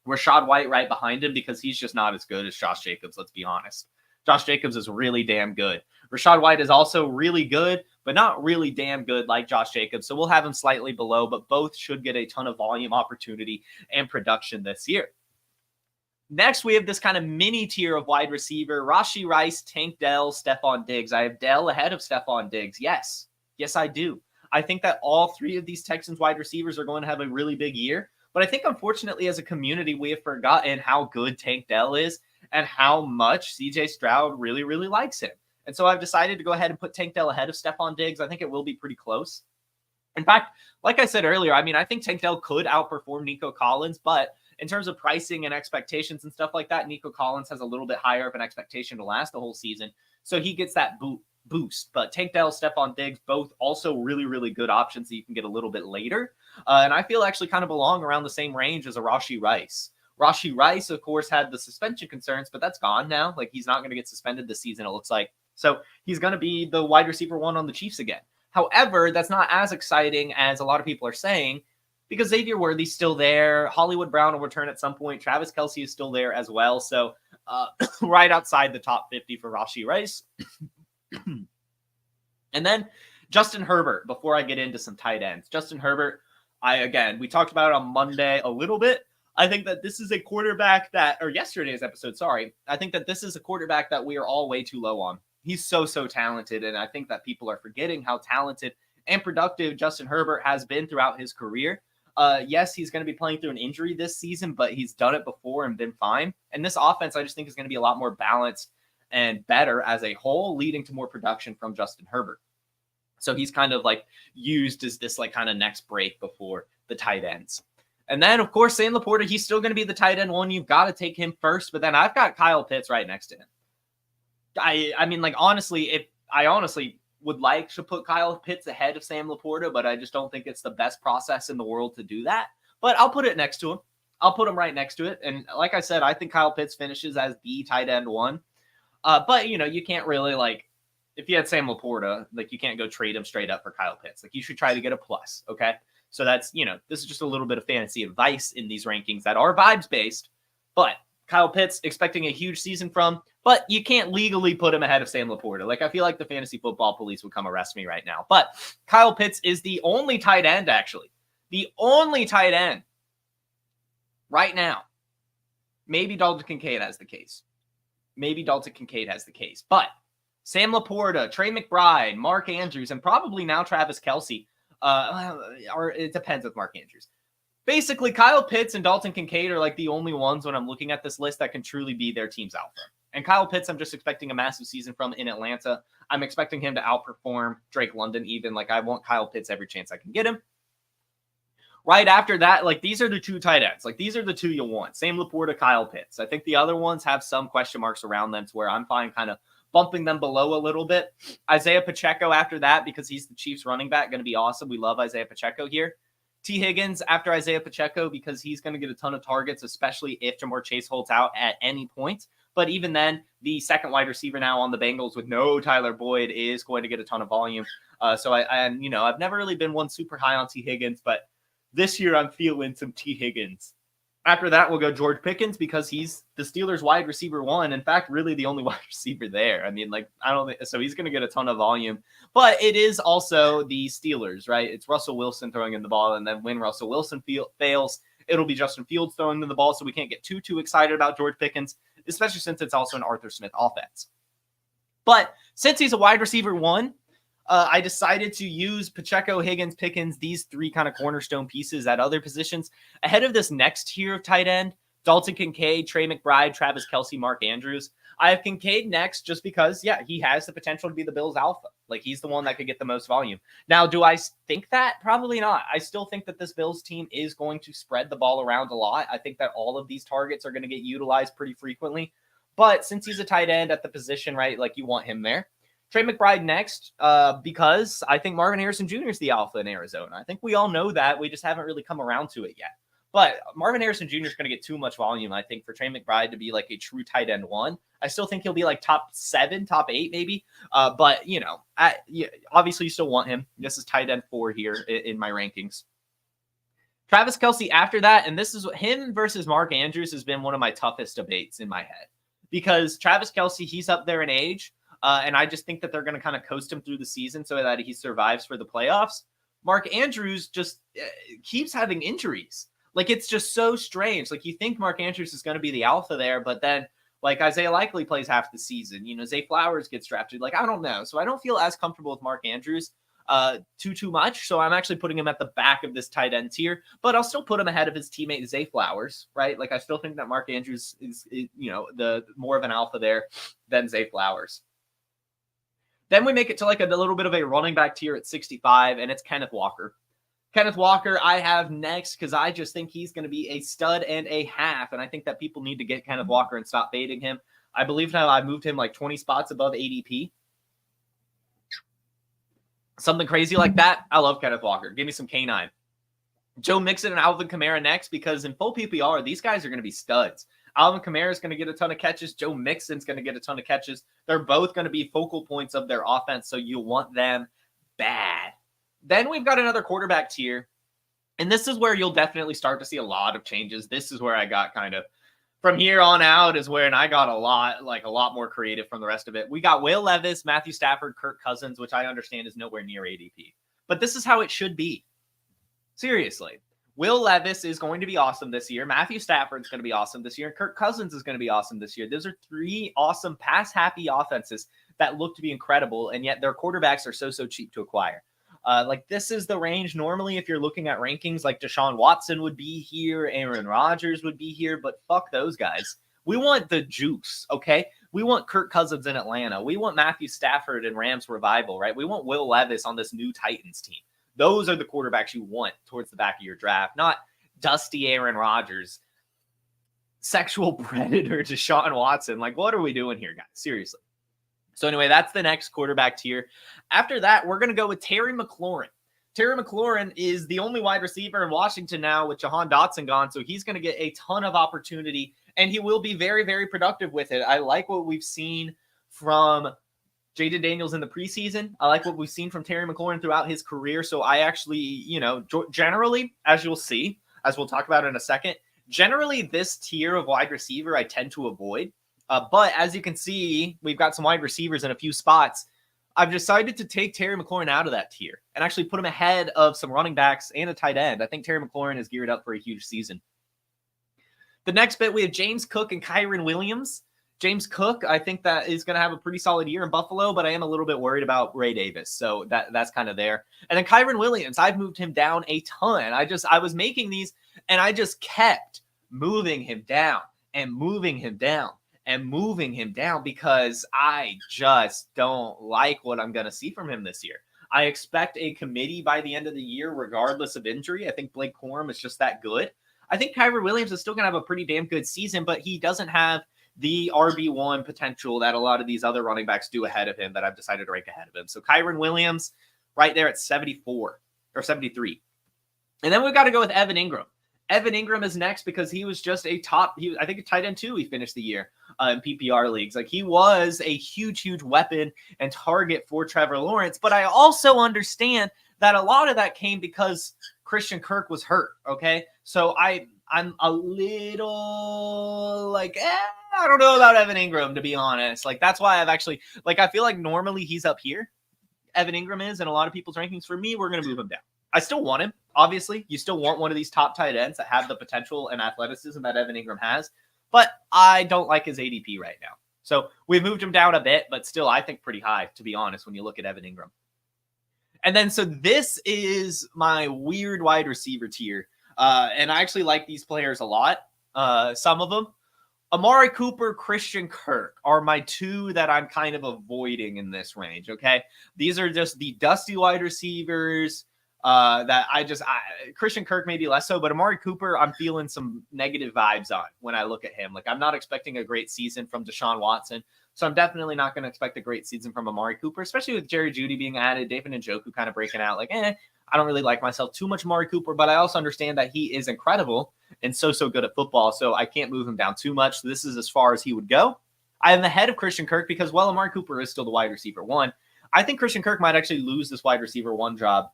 Rachaad White right behind him because he's just not as good as Josh Jacobs, let's be honest. Josh Jacobs is really damn good. Rachaad White is also really good, but not really damn good like Josh Jacobs. So we'll have him slightly below, but both should get a ton of volume opportunity and production this year. Next, we have this kind of mini tier of wide receiver, Rashee Rice, Tank Dell, Stephon Diggs. I have Dell ahead of Stephon Diggs. Yes, I do. I think that all 3 of these Texans wide receivers are going to have a really big year. But I think, unfortunately, as a community, we have forgotten how good Tank Dell is and how much CJ Stroud really, really likes him. And so I've decided to go ahead and put Tank Dell ahead of Stephon Diggs. I think it will be pretty close. In fact, like I said earlier, I think Tank Dell could outperform Nico Collins, but in terms of pricing and expectations and stuff like that, Nico Collins has a little bit higher of an expectation to last the whole season. So he gets that boost. But Tank Dell, Stephon Diggs, both also really, really good options that you can get a little bit later. And I feel actually kind of belong around the same range as a Rashee Rice. Rashee Rice, of course, had the suspension concerns, but that's gone now. Like, he's not going to get suspended this season, it looks like. So he's going to be the wide receiver 1 on the Chiefs again. However, that's not as exciting as a lot of people are saying, because Xavier Worthy's still there. Hollywood Brown will return at some point. Travis Kelce is still there as well. So right outside the top 50 for Rashee Rice. And then Justin Herbert, before I get into some tight ends. Justin Herbert, we talked about it on Monday a little bit. I think that this is a quarterback or yesterday's episode, sorry. I think that this is a quarterback that we are all way too low on. He's so talented, and I think that people are forgetting how talented and productive Justin Herbert has been throughout his career. Yes, he's going to be playing through an injury this season, but he's done it before and been fine. And this offense, I just think, is going to be a lot more balanced and better as a whole, leading to more production from Justin Herbert. So he's kind of like used as this like kind of next break before the tight ends. And then, of course, Sam Laporta, he's still going to be the tight end one. You've got to take him first. But then I've got Kyle Pitts right next to him. I mean, like, honestly, I honestly would like to put Kyle Pitts ahead of Sam Laporta, but I just don't think it's the best process in the world to do that. But I'll put it next to him. I'll put him right next to it. And like I said, I think Kyle Pitts finishes as the tight end one. But, you know, you can't really, like, if you had Sam Laporta, like, you can't go trade him straight up for Kyle Pitts. Like, you should try to get a plus, okay? So that's, you know, this is just a little bit of fantasy advice in these rankings that are vibes-based. But Kyle Pitts, expecting a huge season from, but you can't legally put him ahead of Sam Laporta. Like, I feel like the fantasy football police would come arrest me right now. But Kyle Pitts is the only tight end, actually. The only tight end right now. Maybe Dalton Kincaid has the case. But Sam Laporta, Trey McBride, Mark Andrews, and probably now Travis Kelce. Or it depends with Mark Andrews. Basically, Kyle Pitts and Dalton Kincaid are like the only ones when I'm looking at this list that can truly be their team's alpha. And Kyle Pitts, I'm just expecting a massive season from in Atlanta. I'm expecting him to outperform Drake London even. Like, I want Kyle Pitts every chance I can get him. Right after that, like, these are the two tight ends. Like, these are the two you want. Sam Laporta, Kyle Pitts. I think the other ones have some question marks around them to where I'm fine kind of bumping them below a little bit. Isaiah Pacheco after that, because he's the Chiefs running back, going to be awesome. We love Isaiah Pacheco here. T. Higgins after Isaiah Pacheco, because he's going to get a ton of targets, especially if Jamar Chase holds out at any point. But even then, the second wide receiver now on the Bengals with no Tyler Boyd is going to get a ton of volume. So I've never really been one super high on T. Higgins, but this year I'm feeling some T. Higgins. After that, we'll go George Pickens, because he's the Steelers wide receiver one. In fact, really the only wide receiver there. I mean, like, I don't think so. He's going to get a ton of volume, but it is also the Steelers, right? It's Russell Wilson throwing in the ball. And then when Russell Wilson fails, it'll be Justin Fields throwing in the ball. So we can't get too excited about George Pickens, especially since it's also an Arthur Smith offense. But since he's a wide receiver one, I decided to use Pacheco, Higgins, Pickens, these three kind of cornerstone pieces at other positions ahead of this next tier of tight end, Dalton Kincaid, Trey McBride, Travis Kelce, Mark Andrews. I have Kincaid next just because, yeah, he has the potential to be the Bills' alpha. Like, he's the one that could get the most volume. Now, do I think that? Probably not. I still think that this Bills team is going to spread the ball around a lot. I think that all of these targets are going to get utilized pretty frequently. But since he's a tight end at the position, right, like, you want him there. Trey McBride next, because I think Marvin Harrison Jr. is the alpha in Arizona. I think we all know that. We just haven't really come around to it yet. But Marvin Harrison Jr. is going to get too much volume, I think, for Trey McBride to be like a true tight end one. I still think he'll be like top 7, top 8 maybe. But, you know, obviously you still want him. This is tight end 4 here in my rankings. Travis Kelce after that, and this is him versus Mark Andrews has been one of my toughest debates in my head. Because Travis Kelce, he's up there in age. And I just think that they're going to kind of coast him through the season so that he survives for the playoffs. Mark Andrews just keeps having injuries. Like, it's just so strange. Like, you think Mark Andrews is going to be the alpha there, but then, like, Isaiah Likely plays half the season. You know, Zay Flowers gets drafted. Like, I don't know. So I don't feel as comfortable with Mark Andrews too much. So I'm actually putting him at the back of this tight end tier, but I'll still put him ahead of his teammate Zay Flowers, right? Like, I still think that Mark Andrews is you know, the more of an alpha there than Zay Flowers. Then we make it to like a little bit of a running back tier at 65, and it's Kenneth Walker. Kenneth Walker I have next because I just think he's going to be a stud and a half, and I think that people need to get Kenneth Walker and stop fading him. I believe now I moved him like 20 spots above ADP. Something crazy like that. I love Kenneth Walker. Give me some K9. Joe Mixon and Alvin Kamara next, because in full PPR, these guys are going to be studs. Alvin Kamara is going to get a ton of catches. Joe Mixon's going to get a ton of catches. They're both going to be focal points of their offense, so you want them bad. Then we've got another quarterback tier. And this is where you'll definitely start to see a lot of changes. This is where I got kind of, from here on out is where, and I got a lot more creative from the rest of it. We got Will Levis, Matthew Stafford, Kirk Cousins, which I understand is nowhere near ADP. But this is how it should be. Seriously. Will Levis is going to be awesome this year. Matthew Stafford's going to be awesome this year. And Kirk Cousins is going to be awesome this year. Those are three awesome pass-happy offenses that look to be incredible, and yet their quarterbacks are so cheap to acquire. This is the range normally if you're looking at rankings, like Deshaun Watson would be here, Aaron Rodgers would be here, but fuck those guys. We want the juice, okay? We want Kirk Cousins in Atlanta. We want Matthew Stafford in Rams Revival, right? We want Will Levis on this new Titans team. Those are the quarterbacks you want towards the back of your draft, not dusty Aaron Rodgers, sexual predator Deshaun Watson. Like, what are we doing here, guys? Seriously. So anyway, that's the next quarterback tier. After that, we're going to go with Terry McLaurin. Terry McLaurin is the only wide receiver in Washington now with Jahan Dotson gone, so he's going to get a ton of opportunity, and he will be very productive with it. I like what we've seen from Jaden Daniels in the preseason. I like what we've seen from Terry McLaurin throughout his career. So I actually, generally, as you'll see, as we'll talk about in a second, generally this tier of wide receiver I tend to avoid. But as you can see, we've got some wide receivers in a few spots. I've decided to take Terry McLaurin out of that tier and actually put him ahead of some running backs and a tight end. I think Terry McLaurin is geared up for a huge season. The next bit, we have James Cook and Kyren Williams. James Cook, I think that is going to have a pretty solid year in Buffalo, but I am a little bit worried about Ray Davis. So that's kind of there. And then Kyren Williams, I've moved him down a ton. I was making these and I just kept moving him down and moving him down and moving him down because I just don't like what I'm going to see from him this year. I expect a committee by the end of the year, regardless of injury. I think Blake Corum is just that good. I think Kyren Williams is still going to have a pretty damn good season, but he doesn't have the RB1 potential that a lot of these other running backs do ahead of him that I've decided to rank ahead of him. So Kyren Williams right there at 74 or 73. And then we've got to go with Evan Ingram. Evan Ingram is next because he was just I think a tight end too. He finished the year in PPR leagues. Like, he was a huge weapon and target for Trevor Lawrence. But I also understand that a lot of that came because Christian Kirk was hurt. Okay. So I'm a little like, I don't know about Evan Ingram, to be honest. Like, that's why I've actually, I feel like normally he's up here. Evan Ingram is in a lot of people's rankings. For me, we're going to move him down. I still want him. Obviously, you still want one of these top tight ends that have the potential and athleticism that Evan Ingram has, but I don't like his ADP right now. So we've moved him down a bit, but still, I think pretty high, to be honest, when you look at Evan Ingram. And then, so this is my weird wide receiver tier. And I actually like these players a lot. Some of them. Amari Cooper, Christian Kirk are my two that I'm kind of avoiding in this range, okay? These are just the dusty wide receivers that Christian Kirk maybe less so, but Amari Cooper, I'm feeling some negative vibes on when I look at him. Like, I'm not expecting a great season from Deshaun Watson, so I'm definitely not going to expect a great season from Amari Cooper, especially with Jerry Jeudy being added, David Njoku kind of breaking out. Like, I don't really like myself too much Amari Cooper, but I also understand that he is incredible and so good at football, so I can't move him down too much. So this is as far as he would go. I am ahead of Christian Kirk because, well, Amari Cooper is still the wide receiver one. I think Christian Kirk might actually lose this wide receiver one job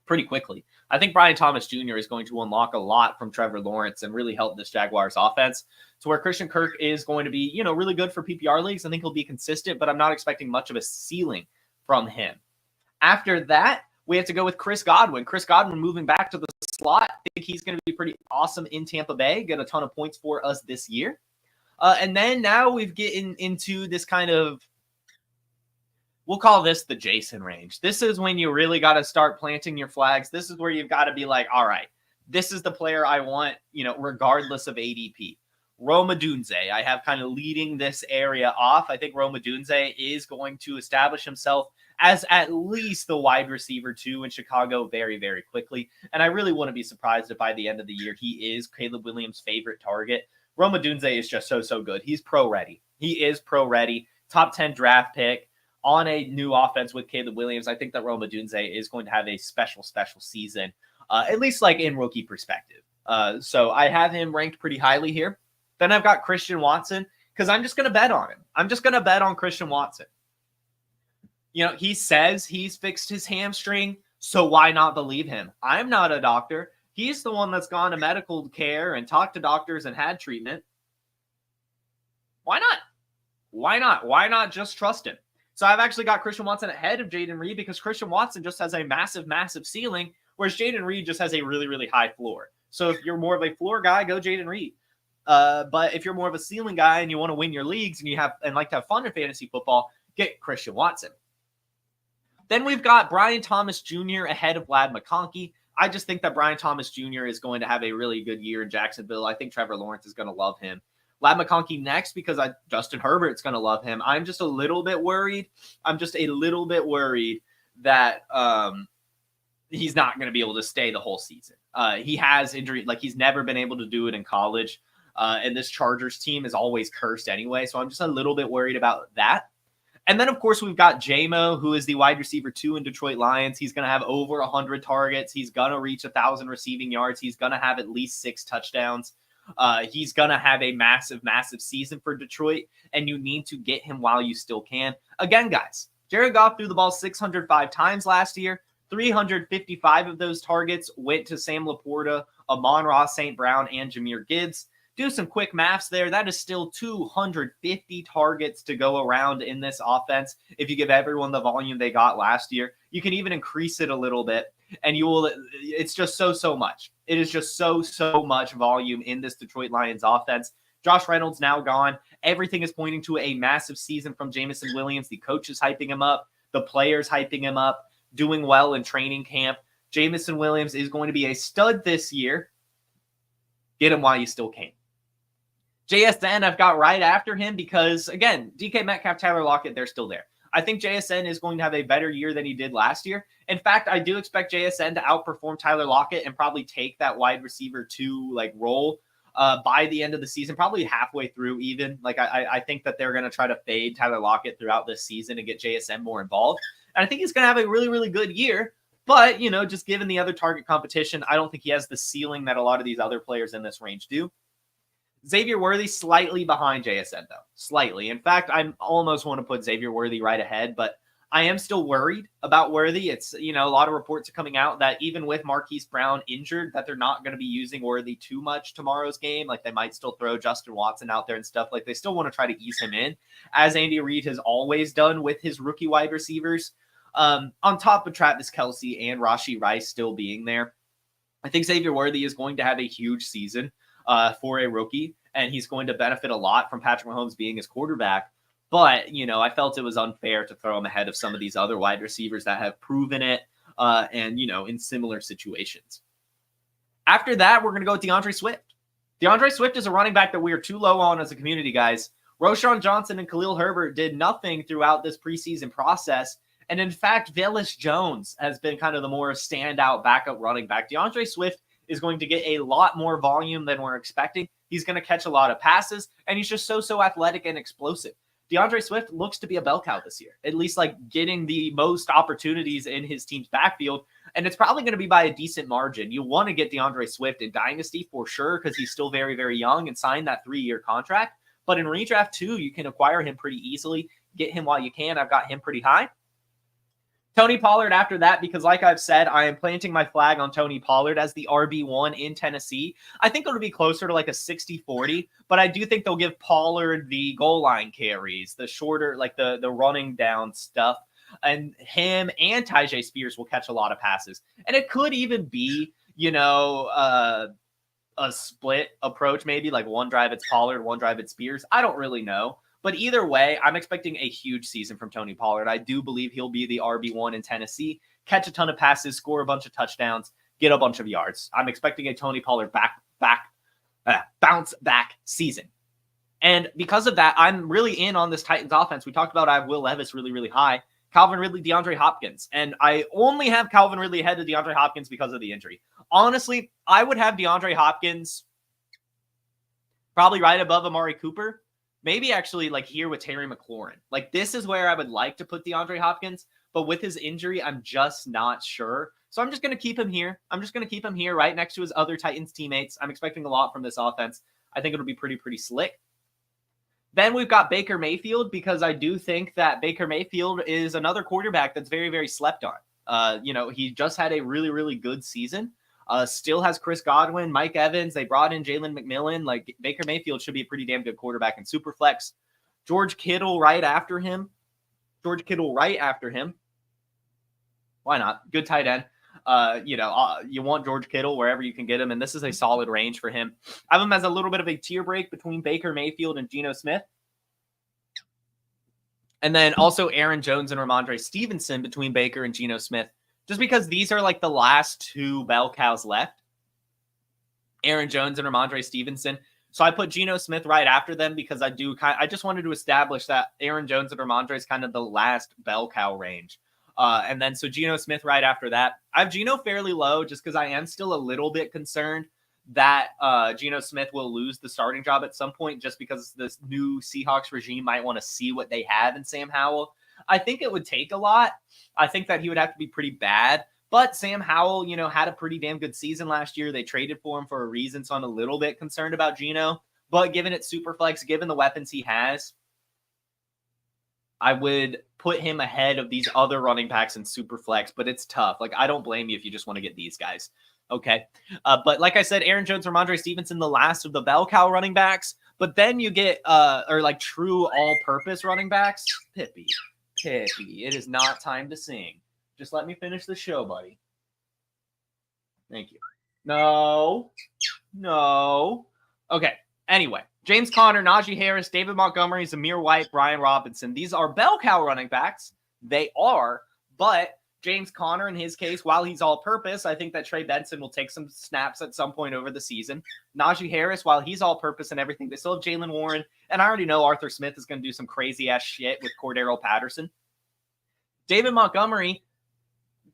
pretty quickly. I think Brian Thomas Jr. is going to unlock a lot from Trevor Lawrence and really help this Jaguars offense to where Christian Kirk is going to be, really good for PPR leagues. I think he'll be consistent, but I'm not expecting much of a ceiling from him. After that, we have to go with Chris Godwin. Chris Godwin moving back to the slot. I think he's going to be pretty awesome in Tampa Bay, get a ton of points for us this year. And then now we've getting into this kind of, we'll call this the Jason range. This is when you really got to start planting your flags. This is where you've got to be like, all right, this is the player I want, regardless of ADP. Rome Odunze, I have kind of leading this area off. I think Rome Odunze is going to establish himself as at least the wide receiver 2 in Chicago very quickly. And I really wouldn't be surprised if by the end of the year, he is Caleb Williams' favorite target. Rome Odunze is just so good. He's pro ready. He is pro ready. Top 10 draft pick on a new offense with Caleb Williams. I think that Rome Odunze is going to have a special season, at least like in rookie perspective. So I have him ranked pretty highly here. Then I've got Christian Watson because I'm just going to bet on him. I'm just going to bet on Christian Watson. He says he's fixed his hamstring, so why not believe him? I'm not a doctor. He's the one that's gone to medical care and talked to doctors and had treatment. Why not? Why not? Why not just trust him? So I've actually got Christian Watson ahead of Jaden Reed because Christian Watson just has a massive, massive ceiling, whereas Jaden Reed just has a really, really high floor. So if you're more of a floor guy, go Jaden Reed. But if you're more of a ceiling guy and you want to win your leagues and like to have fun in fantasy football, get Christian Watson. Then we've got Brian Thomas Jr. ahead of Vlad McConkey. I just think that Brian Thomas Jr. is going to have a really good year in Jacksonville. I think Trevor Lawrence is going to love him. Vlad McConkey next because Justin Herbert's going to love him. I'm just a little bit worried. That he's not going to be able to stay the whole season. He has injury. Like, he's never been able to do it in college. And this Chargers team is always cursed anyway. So I'm just a little bit worried about that. And then, of course, we've got J-Mo, who is the wide receiver 2 in Detroit Lions. He's going to have over 100 targets. He's going to reach 1,000 receiving yards. He's going to have at least 6 touchdowns. He's going to have a massive, massive season for Detroit, and you need to get him while you still can. Again, guys, Jared Goff threw the ball 605 times last year. 355 of those targets went to Sam Laporta, Amon-Ra St. Brown, and Jahmyr Gibbs. Do some quick maths there. That is still 250 targets to go around in this offense. If you give everyone the volume they got last year, you can even increase it a little bit, and you will. It's just so much. It is just so much volume in this Detroit Lions offense. Josh Reynolds now gone. Everything is pointing to a massive season from Jameson Williams. The coach is hyping him up. The players hyping him up. Doing well in training camp. Jameson Williams is going to be a stud this year. Get him while you still can. JSN, I've got right after him because, again, DK Metcalf, Tyler Lockett, they're still there. I think JSN is going to have a better year than he did last year. In fact, I do expect JSN to outperform Tyler Lockett and probably take that wide receiver 2 role by the end of the season, probably halfway through even. I think that they're going to try to fade Tyler Lockett throughout this season and get JSN more involved. And I think he's going to have a really, really good year. But, just given the other target competition, I don't think he has the ceiling that a lot of these other players in this range do. Xavier Worthy slightly behind JSN, though. Slightly. In fact, I almost want to put Xavier Worthy right ahead, but I am still worried about Worthy. It's, a lot of reports are coming out that even with Marquise Brown injured, that they're not going to be using Worthy too much tomorrow's game. They might still throw Justin Watson out there and stuff. They still want to try to ease him in, as Andy Reid has always done with his rookie wide receivers. On top of Travis Kelce and Rashee Rice still being there, I think Xavier Worthy is going to have a huge season for a rookie, and he's going to benefit a lot from Patrick Mahomes being his quarterback. But, I felt it was unfair to throw him ahead of some of these other wide receivers that have proven it and, in similar situations. After that, we're going to go with DeAndre Swift. DeAndre Swift is a running back that we are too low on as a community, guys. Roshan Johnson and Khalil Herbert did nothing throughout this preseason process. And in fact, Velus Jones has been kind of the more standout backup running back. DeAndre Swift is going to get a lot more volume than we're expecting. He's going to catch a lot of passes, and he's just so athletic and explosive. DeAndre Swift looks to be a bell cow this year, at least getting the most opportunities in his team's backfield, and it's probably going to be by a decent margin. You want to get DeAndre Swift in Dynasty for sure because he's still very, very young and signed that 3-year contract, but in redraft too, you can acquire him pretty easily. Get him while you can. I've got him pretty high. Tony Pollard after that, because like I've said, I am planting my flag on Tony Pollard as the RB1 in Tennessee. I think it'll be closer to a 60-40, but I do think they'll give Pollard the goal line carries, the shorter, the running down stuff, and him and Tyjae Spears will catch a lot of passes. And it could even be, a split approach, maybe one drive it's Pollard, one drive it's Spears. I don't really know. But either way, I'm expecting a huge season from Tony Pollard. I do believe he'll be the RB1 in Tennessee, catch a ton of passes, score a bunch of touchdowns, get a bunch of yards. I'm expecting a Tony Pollard bounce back season. And because of that, I'm really in on this Titans offense. We talked about I have Will Levis really, really high. Calvin Ridley, DeAndre Hopkins. And I only have Calvin Ridley ahead of DeAndre Hopkins because of the injury. Honestly, I would have DeAndre Hopkins probably right above Amari Cooper. Maybe actually here with Terry McLaurin. This is where I would like to put DeAndre Hopkins, but with his injury, I'm just not sure. So I'm just going to keep him here. I'm just going to keep him here right next to his other Titans teammates. I'm expecting a lot from this offense. I think it'll be pretty slick. Then we've got Baker Mayfield, because I do think that Baker Mayfield is another quarterback that's very, very slept on. He just had a really, really good season. Still has Chris Godwin, Mike Evans. They brought in Jalen McMillan. Like, Baker Mayfield should be a pretty damn good quarterback in Superflex. George Kittle right after him. Why not? Good tight end. You want George Kittle wherever you can get him, and this is a solid range for him. I have him as a little bit of a tier break between Baker Mayfield and Geno Smith. And then also Aaron Jones and Ramondre Stevenson between Baker and Geno Smith, just because these are like the last two bell cows left. Aaron Jones and Ramondre Stevenson. So I put Geno Smith right after them because I just wanted to establish that Aaron Jones and Ramondre is kind of the last bell cow range. And then so Geno Smith right after that. I have Geno fairly low just because I am still a little bit concerned that Geno Smith will lose the starting job at some point, just because this new Seahawks regime might want to see what they have in Sam Howell. I think it would take a lot. I think that he would have to be pretty bad. But Sam Howell, had a pretty damn good season last year. They traded for him for a reason, so I'm a little bit concerned about Geno. But given it's Superflex, given the weapons he has, I would put him ahead of these other running backs in Superflex, but it's tough. Like, I don't blame you if you just want to get these guys. Okay. But like I said, Aaron Jones, Ramondre Stevenson, the last of the bell cow running backs. But then you get, true all-purpose running backs. Pippi, it is not time to sing. Just let me finish the show, buddy. Thank you. No. Okay. Anyway, James Conner, Najee Harris, David Montgomery, Zamir White, Brian Robinson. These are bell cow running backs. They are, but James Conner, in his case, while he's all-purpose, I think that Trey Benson will take some snaps at some point over the season. Najee Harris, while he's all-purpose and everything, they still have Jalen Warren, and I already know Arthur Smith is going to do some crazy-ass shit with Cordero Patterson. David Montgomery,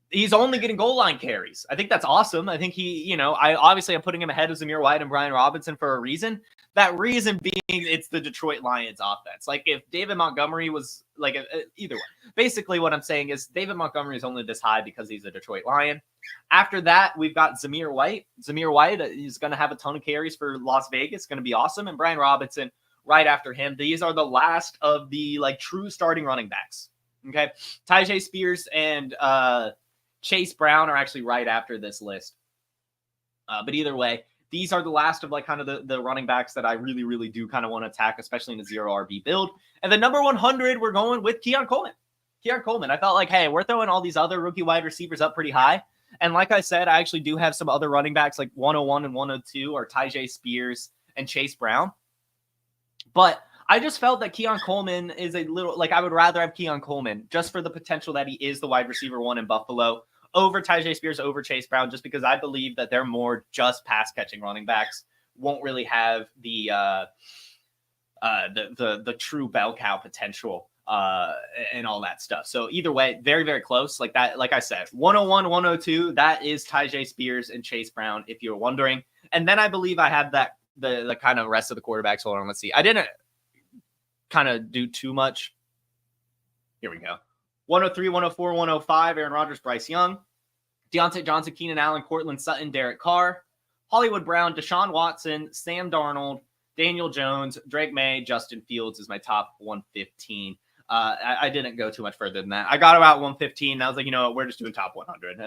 he's only getting goal line carries. I think that's awesome. I think I'm putting him ahead of Zamir White and Brian Robinson for a reason. That reason being it's the Detroit Lions offense. Like, if David Montgomery was either way. Basically what I'm saying is David Montgomery is only this high because he's a Detroit Lion. After that, we've got Zamir White. Zamir White is going to have a ton of carries for Las Vegas. Going to be awesome. And Brian Robinson right after him. These are the last of the true starting running backs. Okay. Tyjae Spears and Chase Brown are actually right after this list. But either way, these are the last of the running backs that I really, really do kind of want to attack, especially in a 0 RB build. And the number 100, we're going with Keon Coleman. I felt like, hey, we're throwing all these other rookie wide receivers up pretty high. And like I said, I actually do have some other running backs, like 101 and 102 are Tyjae Spears and Chase Brown. But I just felt that Keon Coleman is a little, I would rather have Keon Coleman just for the potential that he is the wide receiver one in Buffalo over Tyjae Spears, over Chase Brown, just because I believe that they're more just pass catching running backs, won't really have the true bell cow potential and all that stuff. So either way, very, very close. Like that, like I said, 101, 102, that is Tyjae Spears and Chase Brown, if you're wondering. And then I believe I have that the kind of rest of the quarterbacks. Hold on, let's see. I didn't kind of do too much. Here we go. 103, 104, 105, Aaron Rodgers, Bryce Young, Deontay Johnson, Keenan Allen, Cortland Sutton, Derek Carr, Hollywood Brown, Deshaun Watson, Sam Darnold, Daniel Jones, Drake May, Justin Fields is my top 115. I didn't go too much further than that. I got about 115. And I was like, you know what? We're just doing top 100.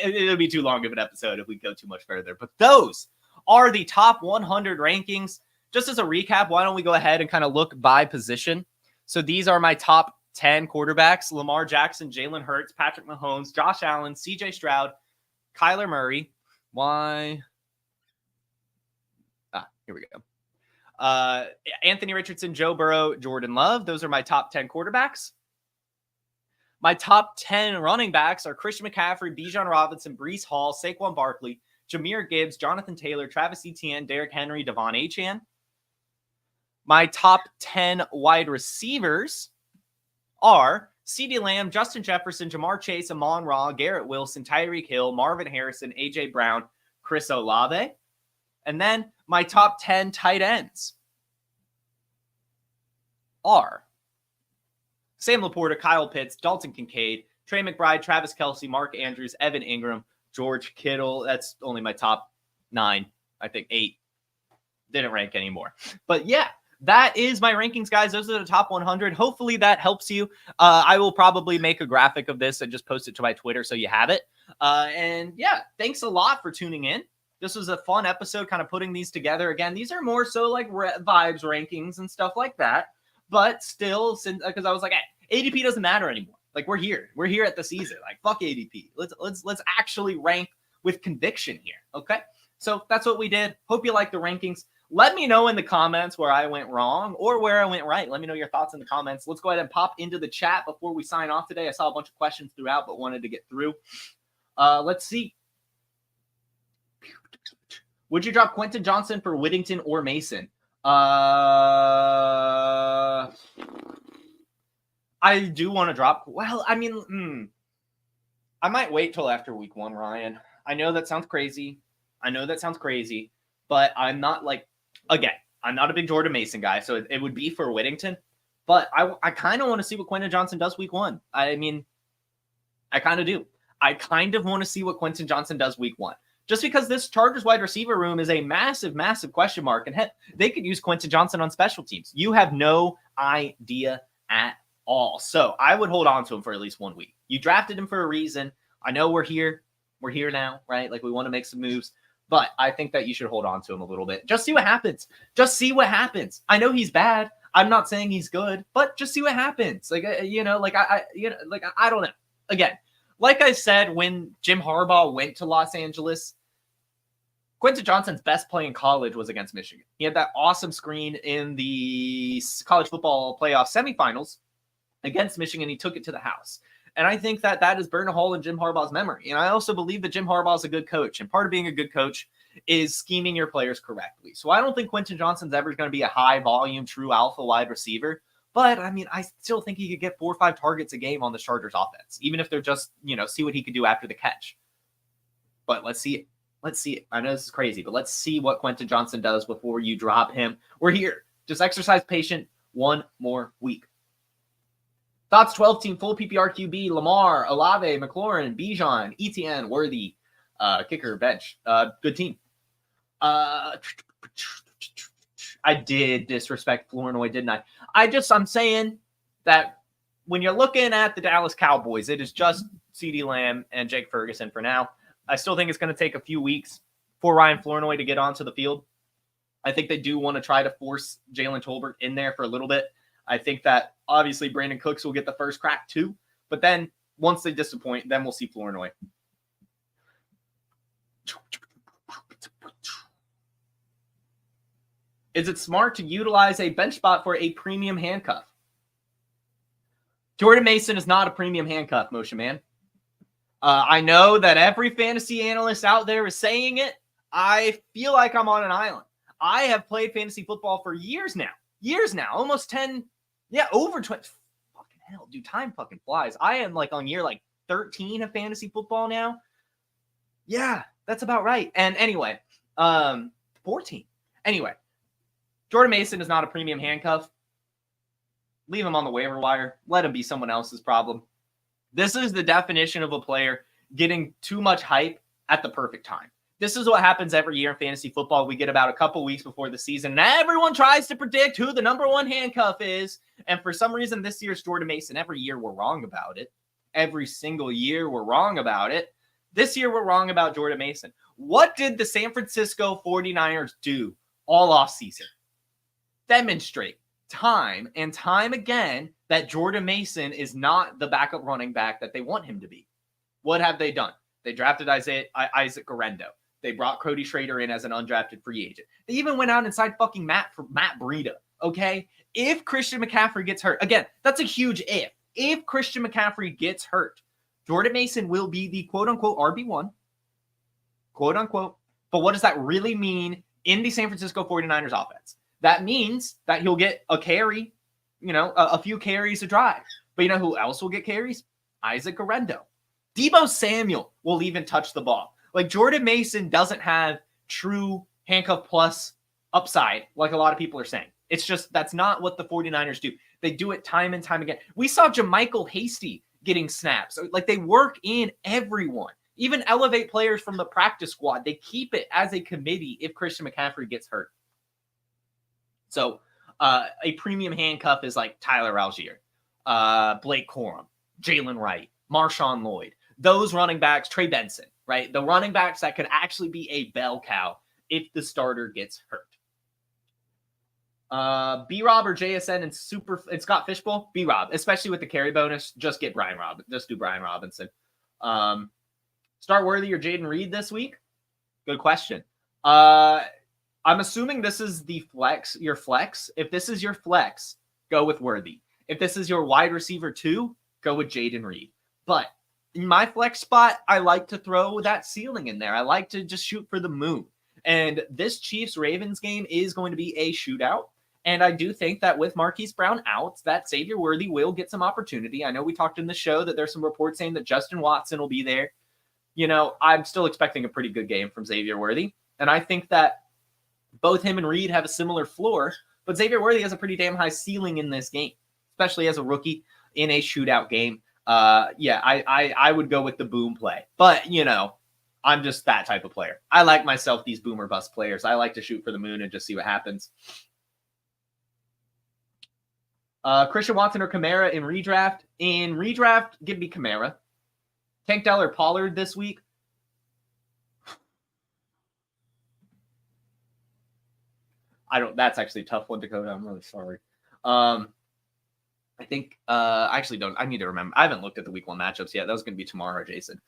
It'll be too long of an episode if we go too much further. But those are the top 100 rankings. Just as a recap, why don't we go ahead and kind of look by position? So these are my top 10 quarterbacks: Lamar Jackson, Jalen Hurts, Patrick Mahomes, Josh Allen, CJ Stroud, Kyler Murray. Why? Here we go. Anthony Richardson, Joe Burrow, Jordan Love. Those are my top 10 quarterbacks. My top 10 running backs are Christian McCaffrey, Bijan Robinson, Breece Hall, Saquon Barkley, Jahmyr Gibbs, Jonathan Taylor, Travis Etienne, Derrick Henry, Devon Achane. My top 10 wide receivers are CeeDee Lamb, Justin Jefferson, Jamar Chase, Amon Ra, Garrett Wilson, Tyreek Hill, Marvin Harrison, A.J. Brown, Chris Olave. And then my top 10 tight ends are Sam Laporta, Kyle Pitts, Dalton Kincaid, Trey McBride, Travis Kelce, Mark Andrews, Evan Ingram, George Kittle. That's only my top 9, I think 8. Didn't rank anymore. But yeah, that is my rankings, guys. Those are the top 100. Hopefully that helps you. I will probably make a graphic of this and just post it to my Twitter so you have it. And yeah, thanks a lot for tuning in. This was a fun episode, kind of putting these together. Again, these are more so like vibes rankings and stuff like that. But still, because I was like, hey, ADP doesn't matter anymore. Like, we're here at the season. Like, fuck ADP. Let's actually rank with conviction here. Okay, so that's what we did. Hope you like the rankings. Let me know in the comments where I went wrong or where I went right. Let me know your thoughts in the comments. Let's go ahead and pop into the chat before we sign off today. I saw a bunch of questions throughout, but wanted to get through. Let's see. Would you drop Quentin Johnson for Whittington or Mason? I do want to drop. Well, I mean, I might wait till after week 1, Ryan. I know that sounds crazy. But I'm not like, again, I'm not a big Jordan Mason guy, so it would be for Whittington. But I kind of want to see what Quentin Johnson does week 1. I mean, I kind of do. I kind of want to see what Quentin Johnson does week 1. Just because this Chargers wide receiver room is a massive, massive question mark. And heck, they could use Quentin Johnson on special teams. You have no idea at all. So I would hold on to him for at least 1 week. You drafted him for a reason. I know we're here. We're here now, right? Like, we want to make some moves. But I think that you should hold on to him a little bit. Just see what happens. I know he's bad. I'm not saying he's good, but just see what happens. Like, I don't know. Again, like I said, when Jim Harbaugh went to Los Angeles, Quentin Johnson's best play in college was against Michigan. He had that awesome screen in the college football playoff semifinals against Michigan. He took it to the house. And I think that is burned a hole in Jim Harbaugh's memory. And I also believe that Jim Harbaugh is a good coach. And part of being a good coach is scheming your players correctly. So I don't think Quentin Johnson's ever going to be a high volume, true alpha wide receiver. But I mean, I still think he could get 4 or 5 targets a game on the Chargers offense, even if they're just, see what he could do after the catch. But let's see it. I know this is crazy, but let's see what Quentin Johnson does before you drop him. We're here. Just exercise patient 1 more week. Thoughts 12 team full PPR QB, Lamar, Olave, McLaurin, Bijan, ETN, Worthy, kicker, bench. Good team. I did disrespect Flournoy, didn't I? I'm saying that when you're looking at the Dallas Cowboys, it is just CeeDee Lamb and Jake Ferguson for now. I still think it's going to take a few weeks for Ryan Flournoy to get onto the field. I think they do want to try to force Jalen Tolbert in there for a little bit. I think that obviously Brandon Cooks will get the first crack too. But then once they disappoint, then we'll see Flournoy. Is it smart to utilize a bench spot for a premium handcuff? Jordan Mason is not a premium handcuff, Motion Man. I know that every fantasy analyst out there is saying it. I feel like I'm on an island. I have played fantasy football for years now, almost 10, over 20. Fucking hell, dude, time fucking flies. I am like on year 13 of fantasy football now. Yeah, that's about right. And anyway, 14. Anyway, Jordan Mason is not a premium handcuff. Leave him on the waiver wire. Let him be someone else's problem. This is the definition of a player getting too much hype at the perfect time. This is what happens every year in fantasy football. We get about a couple weeks before the season, and everyone tries to predict who the number 1 handcuff is. And for some reason, this year's Jordan Mason. Every year we're wrong about it. Every single year we're wrong about it. This year we're wrong about Jordan Mason. What did the San Francisco 49ers do all offseason? Demonstrate time and time again that Jordan Mason is not the backup running back that they want him to be. What have they done? They drafted Isaac Guerrero. They brought Cody Schrader in as an undrafted free agent. They even went out and signed fucking Matt Breida, okay? If Christian McCaffrey gets hurt, again, that's a huge if. If Christian McCaffrey gets hurt, Jordan Mason will be the quote-unquote RB1, quote-unquote. But what does that really mean in the San Francisco 49ers offense? That means that he'll get a carry, a few carries a drive. But you know who else will get carries? Isaac Guerrero. Deebo Samuel will even touch the ball. Like, Jordan Mason doesn't have true handcuff plus upside like a lot of people are saying. It's just that's not what the 49ers do. They do it time and time again. We saw Jermichael Hasty getting snaps. Like, they work in everyone. Even elevate players from the practice squad. They keep it as a committee if Christian McCaffrey gets hurt. So A premium handcuff is like Tyler Algier, Blake Corum, Jalen Wright, Marshawn Lloyd. Those running backs, Trey Benson, right? The running backs that could actually be a bell cow if the starter gets hurt. B-Rob or JSN and Scott Fishbowl? B-Rob, especially with the carry bonus. Just get Brian Robinson. Just do Brian Robinson. Start Worthy or Jaden Reed this week? Good question. I'm assuming this is your flex. If this is your flex, go with Worthy. If this is your wide receiver 2, go with Jaden Reed. But in my flex spot, I like to throw that ceiling in there. I like to just shoot for the moon. And this Chiefs-Ravens game is going to be a shootout. And I do think that with Marquise Brown out, that Xavier Worthy will get some opportunity. I know we talked in the show that there's some reports saying that Justin Watson will be there. You know, I'm still expecting a pretty good game from Xavier Worthy. And I think that both him and Reed have a similar floor, but Xavier Worthy has a pretty damn high ceiling in this game, especially as a rookie in a shootout game. I would go with the boom play. But, you know, I'm just that type of player. I like myself these boomer bust players. I like to shoot for the moon and just see what happens. Christian Watson or Kamara in redraft? In redraft, give me Kamara. Tank Dell or Pollard this week? That's actually a tough one, Dakota. I'm really sorry. I think, I actually don't. I need to remember. I haven't looked at the week 1 matchups yet. That was going to be tomorrow, Jason.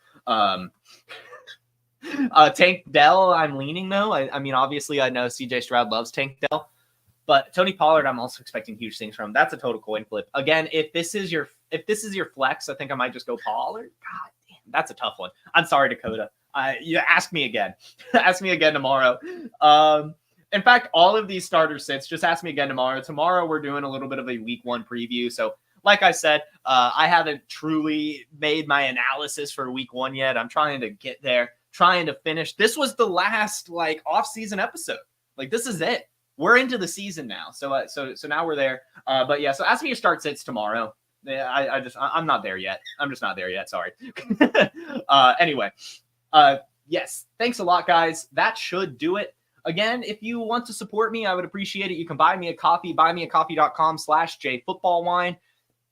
Tank Dell, I'm leaning though. I mean, obviously, I know CJ Stroud loves Tank Dell, but Tony Pollard, I'm also expecting huge things from. That's a total coin flip. Again, if this is your flex, I think I might just go Pollard. God damn, that's a tough one. I'm sorry, Dakota. You ask me again. Ask me again tomorrow. In fact, all of these starter sits, just ask me again tomorrow. Tomorrow, we're doing a little bit of a week 1 preview. So, like I said, I haven't truly made my analysis for week 1 yet. I'm trying to get there, trying to finish. This was the last off-season episode. This is it. We're into the season now. So now we're there. But yeah, so ask me your start sits tomorrow. Yeah, I'm not there yet. I'm just not there yet. Sorry. Anyway, yes. Thanks a lot, guys. That should do it. Again, if you want to support me, I would appreciate it. You can buy me a coffee, buymeacoffee.com/jfootballwine.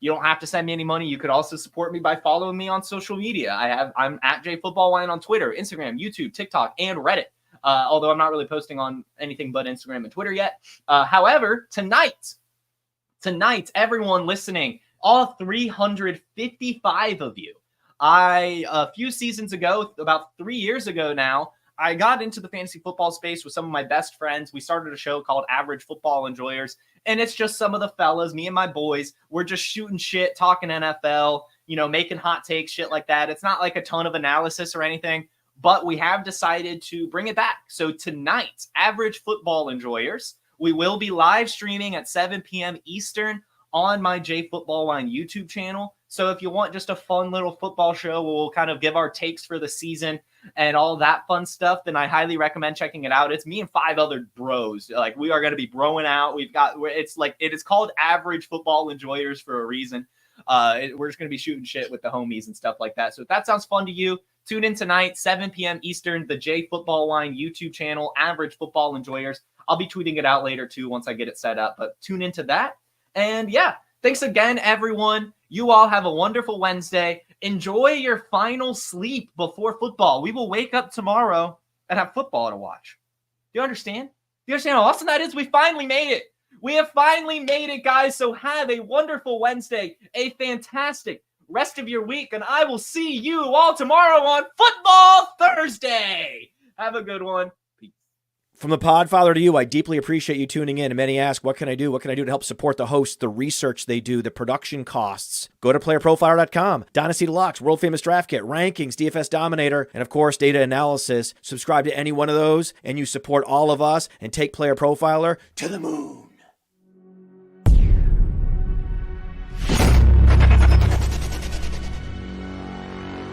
You don't have to send me any money. You could also support me by following me on social media. I'm at jfootballwine on Twitter, Instagram, YouTube, TikTok, and Reddit. Although I'm not really posting on anything but Instagram and Twitter yet. However, tonight, everyone listening, all 355 of you, a few seasons ago, about 3 years ago now, I got into the fantasy football space with some of my best friends. We started a show called Average Football Enjoyers, and it's just some of the fellas, me and my boys, we're just shooting shit, talking NFL, making hot takes, shit like that. It's not like a ton of analysis or anything, but we have decided to bring it back. So tonight, Average Football Enjoyers, we will be live streaming at 7 p.m. Eastern on my J Football Line YouTube channel. So if you want just a fun little football show, we'll kind of give our takes for the season and all that fun stuff, then I highly recommend checking it out. It's me and 5 other bros. We are going to be broing out. It is called Average Football Enjoyers for a reason. We're just going to be shooting shit with the homies and stuff like that. So if that sounds fun to you, tune in tonight, 7 p.m. Eastern, the J Football Line YouTube channel, Average Football Enjoyers. I'll be tweeting it out later too once I get it set up, but tune into that. And yeah, thanks again, everyone. You all have a wonderful Wednesday. Enjoy your final sleep before football. We will wake up tomorrow and have football to watch. Do you understand? Do you understand how awesome that is? We finally made it. We have finally made it, guys. So have a wonderful Wednesday, a fantastic rest of your week, and I will see you all tomorrow on Football Thursday. Have a good one. From the Podfather to you, I deeply appreciate you tuning in. And many ask, what can I do? What can I do to help support the hosts, the research they do, the production costs? Go to PlayerProfiler.com, Dynasty Deluxe, World Famous Draft Kit, Rankings, DFS Dominator, and of course, data analysis. Subscribe to any one of those, and you support all of us and take Player Profiler to the moon.